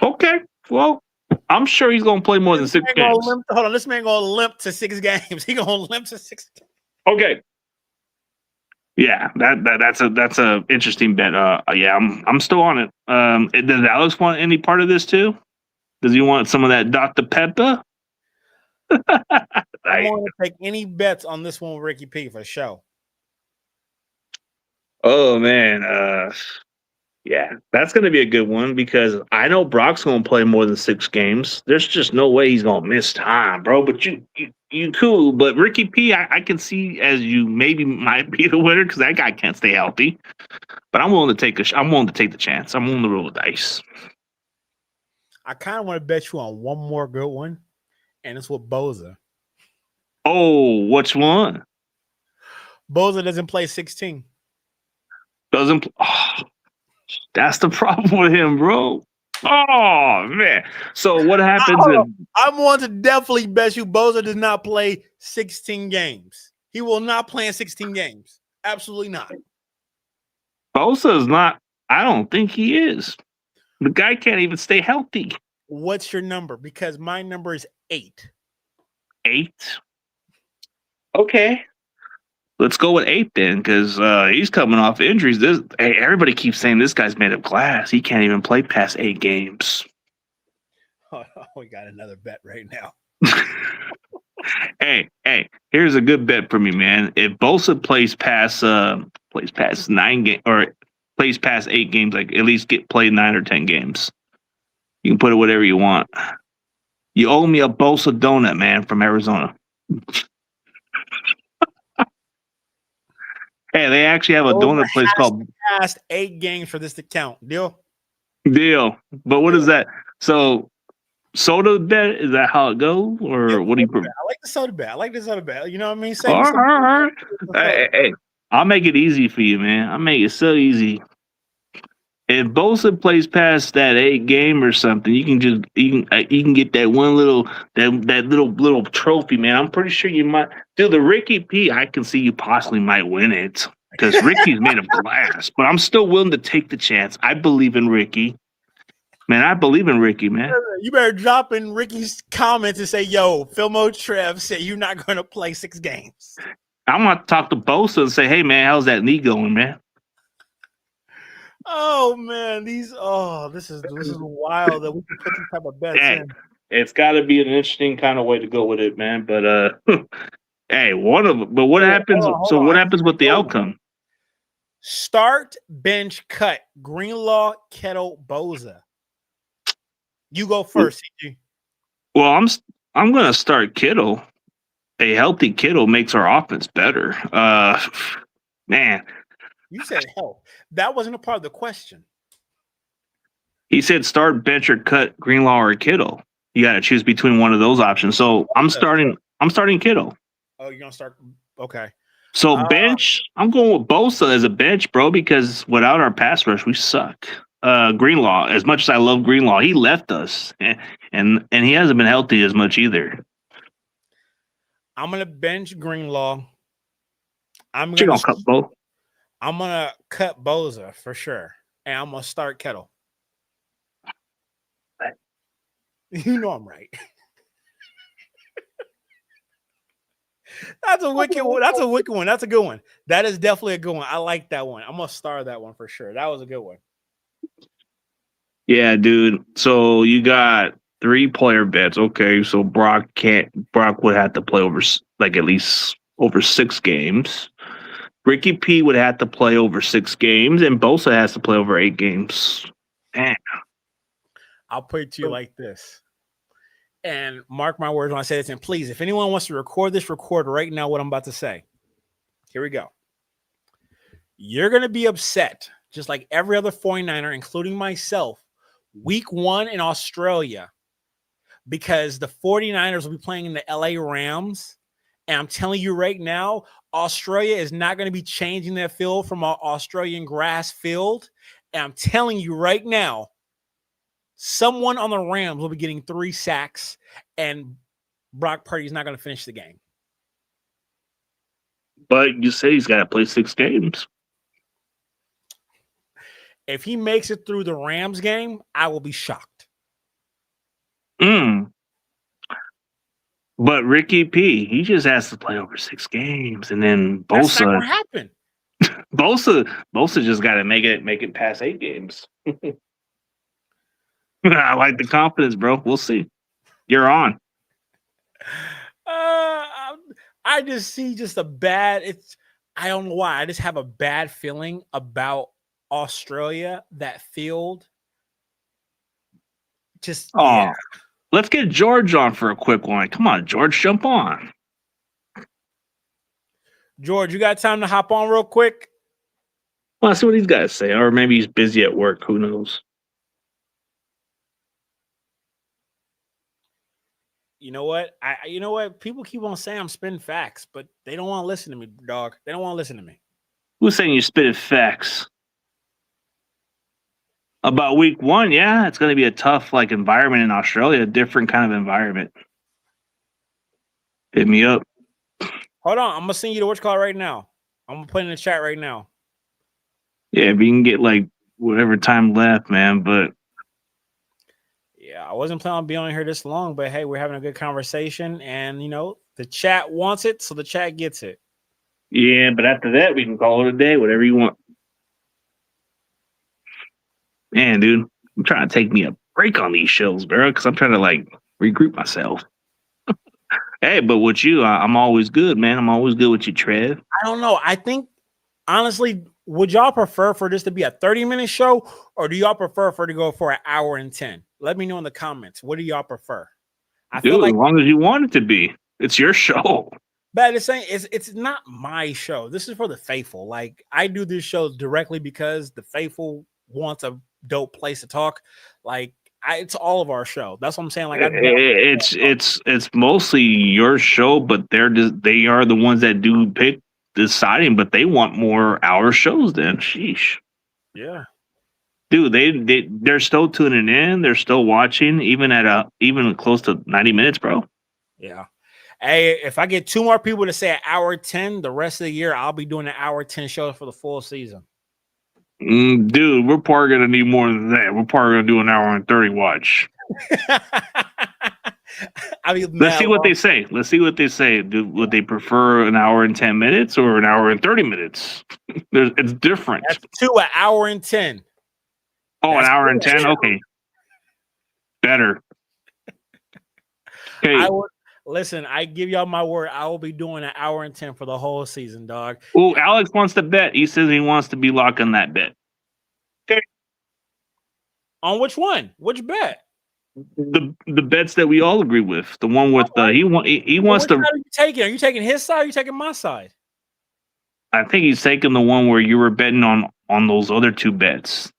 Okay. Well, I'm sure he's going to play more than 6 games. Hold on. This man going to limp to 6 games. He going to limp to 6 games. Okay. Yeah, that's a interesting bet. Yeah, I'm still on it. Does Alex want any part of this too? Does he want some of that Dr. Pepper? I don't want to take any bets on this one with Ricky P for sure. Oh man, yeah, that's going to be a good one because I know Brock's going to play more than 6 games. There's just no way he's going to miss time, bro. But you cool. But Ricky P, I can see as you maybe might be the winner because that guy can't stay healthy. But I'm willing to take the chance. I'm willing to roll the dice. I kind of want to bet you on one more good one, and it's with Boza. Oh, which one? Boza doesn't play 16. Doesn't. That's the problem with him, bro. Oh man. So what happens? I'm going to definitely bet you Boza does not play 16 games. He will not play in 16 games. Absolutely not. Bosa is not. I don't think he is. The guy can't even stay healthy. What's your number? Because my number is 8. 8. Okay. Let's go with 8 then, because he's coming off injuries. Everybody keeps saying this guy's made of glass. He can't even play past 8 games. Oh, we got another bet right now. Hey, here's a good bet for me, man. If Bosa plays past 9 games or plays past 8 games, like at least play 9 or 10 games, you can put it whatever you want. You owe me a Bosa donut, man, from Arizona. Hey, they actually have a Bosa donut place called Past 8 games for this to count. Deal? Deal. But what is that? So soda bet, is that how it goes? Or Yeah, what do you I like the soda bet. I like the soda bet. You know what I mean? Save all me some. right. Hey, I'll make it easy for you, man. I'll make it so easy. If Bosa plays past that 8 game or something, you can get that one little that little trophy, man. I'm pretty sure you might do the Ricky P. I can see you possibly might win it because Ricky's made of glass, but I'm still willing to take the chance. I believe in Ricky, man. I believe in Ricky, man. You better drop in Ricky's comments and say, "Yo, Filmo Trev said you're not going to play 6 games." I'm gonna talk to Bosa and say, "Hey, man, how's that knee going, man?" Oh man, this is wild that we can put these type of bets in. It's got to be an interesting kind of way to go with it, man. But hey, what happens? What happens with the outcome? Start, bench, cut. Greenlaw, Kettle, Bosa. You go first, CG. Well, I'm gonna start Kittle. A healthy Kittle makes our offense better. Man. You said health. That wasn't a part of the question. He said start, bench, or cut Greenlaw or Kittle. You got to choose between one of those options. So I'm starting Kittle. Oh, you're gonna start. Okay. So bench, I'm going with Bosa as a bench, bro, because without our pass rush, we suck. Greenlaw, as much as I love Greenlaw, he left us, and he hasn't been healthy as much either. I'm gonna bench Greenlaw. I'm gonna cut both. I'm gonna cut Bosa for sure, and I'm gonna start Kettle. You know I'm right. That's a wicked one. That's a wicked one. That's a good one. That is definitely a good one. I like that one. I'm gonna star that one for sure. That was a good one. Yeah, dude. So you got 3 player bets. Okay, so Brock would have to play over at least over 6 games. Ricky P would have to play over 6 games, and Bosa has to play over 8 games. Man. I'll put it to you like this. And mark my words when I say this. And please, if anyone wants to record right now what I'm about to say. Here we go. You're going to be upset, just like every other 49er, including myself, week 1 in Australia, because the 49ers will be playing in the LA Rams. And I'm telling you right now, Australia is not going to be changing their field from an Australian grass field. And I'm telling you right now, someone on the Rams will be getting 3 sacks, and Brock Purdy is not going to finish the game. But you say he's got to play 6 games. If he makes it through the Rams game, I will be shocked. But Ricky P, he just has to play over 6 games, and then Bosa. That's not going to happen. Bosa just got to make it past 8 games. I like the confidence, bro. We'll see. You're on. I just see a bad. I don't know why. I just have a bad feeling about Australia. That field. Yeah. Let's get George on for a quick one. Come on, George, jump on. George, you got time to hop on real quick? Well, I'll see what these guys say, or maybe he's busy at work. Who knows? You know what? You know what? People keep on saying I'm spitting facts, but they don't want to listen to me, dog. They don't want to listen to me. Who's saying you're spitting facts? About week 1, yeah, it's going to be a tough environment in Australia, a different kind of environment. Hit me up. Hold on, I'm gonna send you the watch call right now. I'm gonna put it in the chat right now. Yeah, if you can get whatever time left, man. But yeah, I wasn't planning on being on here this long, but hey, we're having a good conversation, and the chat wants it, so the chat gets it. Yeah, but after that, we can call it a day, whatever you want. Man, dude, I'm trying to take me a break on these shows, bro, because I'm trying to regroup myself. Hey, but with you, I'm always good, man. I'm always good with you, Trev. I don't know. I think honestly, would y'all prefer for this to be a 30-minute show, or do y'all prefer for it to go for an hour and 10? Let me know in the comments. What do y'all prefer? I feel Dude, like, as long as you want it to be, it's your show. but it's not my show. This is for the faithful. Like, I do this show directly because the faithful wants a dope place to talk. Like, it's all of our show. That's what I'm saying. Like, It's mostly your show, but they are the ones that do pick deciding, but they want more hour shows then. Sheesh. yeah. Dude, they're still tuning in. They're still watching, even close to 90 minutes, bro. Yeah. Hey, if I get 2 more people to say an hour 10, the rest of the year, I'll be doing an hour 10 show for the full season. Dude, we're probably gonna need more than that. We're probably gonna do an hour and 30 watch. I mean, Let's see what they say. Would they prefer an hour and 10 minutes or an hour and 30 minutes? It's different. That's 2 an hour and 10. Oh, That's an hour and cool. 10? Okay. Better. Okay. Listen, I give y'all my word. I will be doing an hour and 10 for the whole season, dog. Oh, Alex wants to bet. He says he wants to be locking that bet. Okay. On which one? Which bet? The bets that we all agree with. The one with he wants to. Which side are you taking? Are you taking his side? Or are you taking my side? I think he's taking the one where you were betting on those other 2 bets.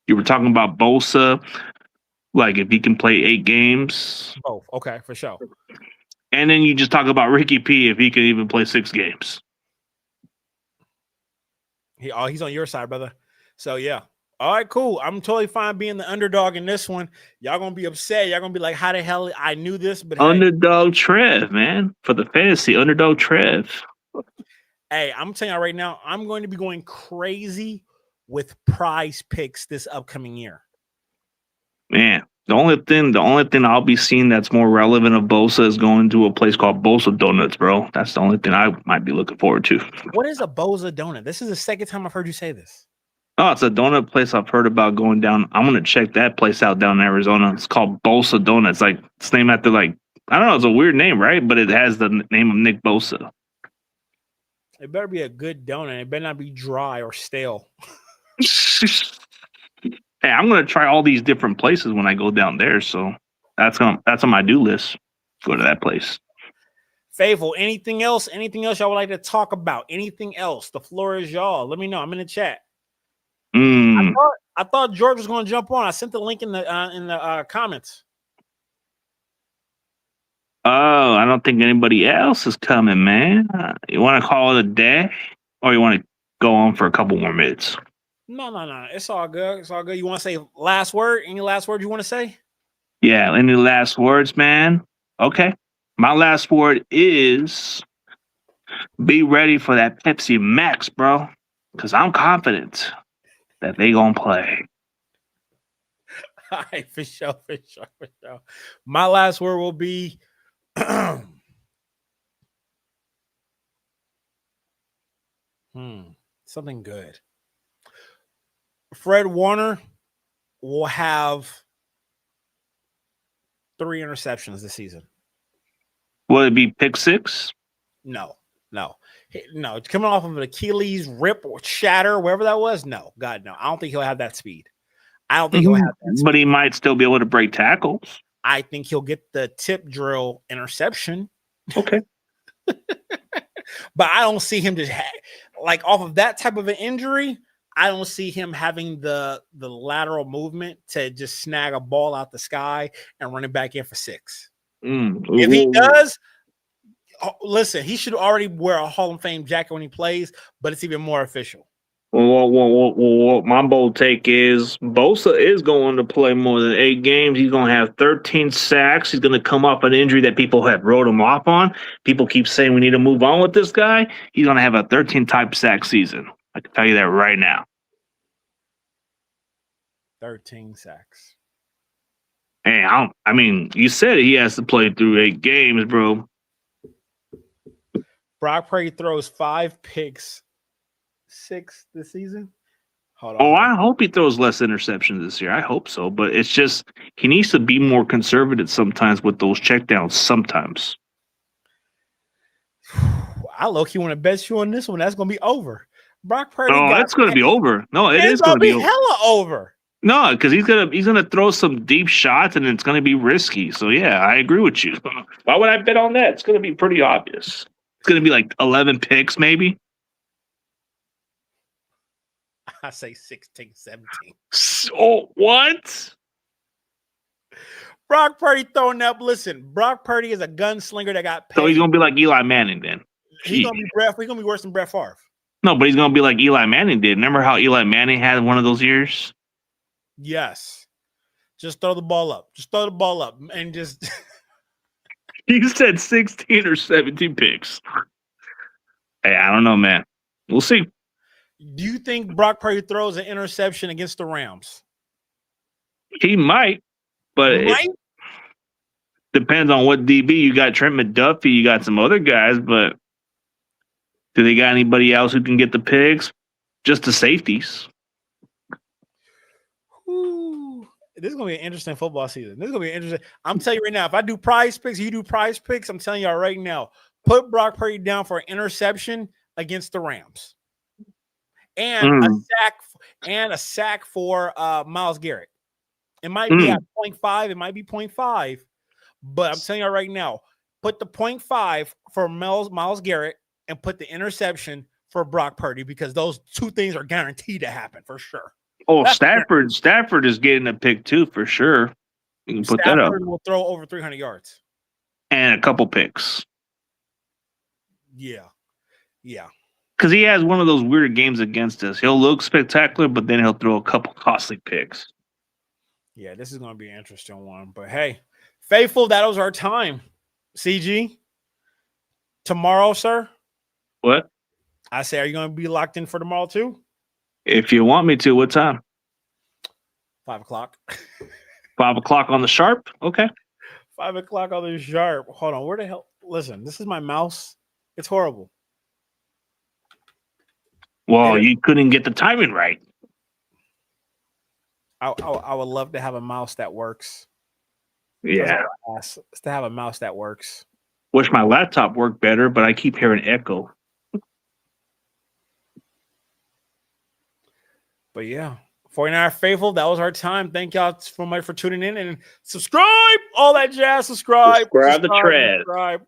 You were talking about Bosa, like if he can play 8 games. Both. Okay, for sure. And then you just talk about Ricky P if he can even play 6 games. He's on your side, brother. So yeah. All right, cool. I'm totally fine being the underdog in this one. Y'all gonna be upset. Y'all gonna be like, how the hell I knew this? But Underdog Trev, man. For the fantasy, underdog Trev. Hey, I'm telling y'all right now, I'm going to be going crazy with prize picks this upcoming year. Man, the only thing I'll be seeing that's more relevant of Bosa is going to a place called Bosa Donuts, bro. That's the only thing I might be looking forward to. What is a Bosa donut? This is the second time I've heard you say this. Oh, it's a donut place I've heard about going down. I'm gonna check that place out down in Arizona. It's called Bosa Donuts. Like it's named after I don't know, it's a weird name, right? But it has the name of Nick Bosa. It better be a good donut. It better not be dry or stale. Hey, I'm gonna try all these different places when I go down there. So that's on my do list. Go to that place. Faithful, anything else? Anything else y'all would like to talk about? Anything else? The floor is y'all. Let me know. I'm in the chat. I thought George was going to jump on. I sent the link in the comments. Oh, I don't think anybody else is coming, man. You want to call it a day, or you want to go on for a couple more minutes? No. It's all good. It's all good. You want to say last word? Any last word you want to say? Yeah. Any last words, man? Okay. My last word is be ready for that Pepsi Max, bro. Because I'm confident that they gonna play. All right, for sure. My last word will be something good. Fred Warner will have 3 interceptions this season. Will it be pick 6? No. Coming off of an Achilles rip or shatter, wherever that was. No, God, no. I don't think he'll have that speed. He'll have that speed. But he might still be able to break tackles. I think he'll get the tip drill interception. Okay. But I don't see him just like off of that type of an injury. I don't see him having the lateral movement to just snag a ball out the sky and run it back in for 6. If he does, listen, he should already wear a Hall of Fame jacket when he plays, but it's even more official. Well, my bold take is Bosa is going to play more than 8 games. He's going to have 13 sacks. He's going to come off an injury that people have wrote him off on. People keep saying we need to move on with this guy. He's going to have a 13-type sack season. I can tell you that right now. 13 sacks. Hey, I mean, you said he has to play through 8 games, bro. Brock Purdy throws 5 picks, 6 this season. Hold on. Oh, I hope he throws less interceptions this year. I hope so, but it's just he needs to be more conservative sometimes with those checkdowns. Sometimes. I low-key want to bet you on this one. That's going to be over. Brock Purdy. Oh, that's going to be over. No, it is going to be over. Hella over. No, because he's gonna throw some deep shots and it's gonna be risky. So yeah, I agree with you. Why would I bet on that? It's gonna be pretty obvious. It's gonna be like 11 picks, maybe. I say 16, 17. Oh, what? Brock Purdy throwing up. Listen, Brock Purdy is a gunslinger that got paid. So he's gonna be like Eli Manning then. He's gonna be worse than Brett Favre. No, but he's gonna be like Eli Manning did. Remember how Eli Manning had one of those years? Yes. Just throw the ball up. Just throw the ball up and just. He said 16 or 17 picks. Hey, I don't know, man. We'll see. Do you think Brock Purdy throws an interception against the Rams? He might, but it depends on what DB. You got Trent McDuffie, you got some other guys, but do they got anybody else who can get the picks? Just the safeties. Ooh, this is gonna be an interesting football season. This is gonna be interesting. I'm telling you right now, if I do prize picks, you do prize picks. I'm telling y'all right now, put Brock Purdy down for an interception against the Rams, and a sack for Myles Garrett. It might be at 0.5. It might be 0.5, but I'm telling y'all right now, put the 0.5 for Myles Garrett and put the interception for Brock Purdy because those two things are guaranteed to happen for sure. Oh, Stafford is getting a pick too for sure. You can put that up. Stafford will throw over 300 yards and a couple picks. Yeah. Because he has one of those weird games against us. He'll look spectacular, but then he'll throw a couple costly picks. Yeah, this is going to be an interesting one. But hey, faithful, that was our time. CG, tomorrow, sir. What? I say, are you going to be locked in for tomorrow too? If you want me to, what time? 5 o'clock. 5 o'clock on the sharp? Okay. 5 o'clock on the sharp. Hold on. Where the hell? Listen, this is my mouse. It's horrible. Well, you couldn't get the timing right. I would love to have a mouse that works. Yeah. To have a mouse that works. Wish my laptop worked better, but I keep hearing echo. But yeah, 49 faithful, that was our time. Thank y'all so much for tuning in and subscribe, all that jazz. Subscribe the tread. Subscribe.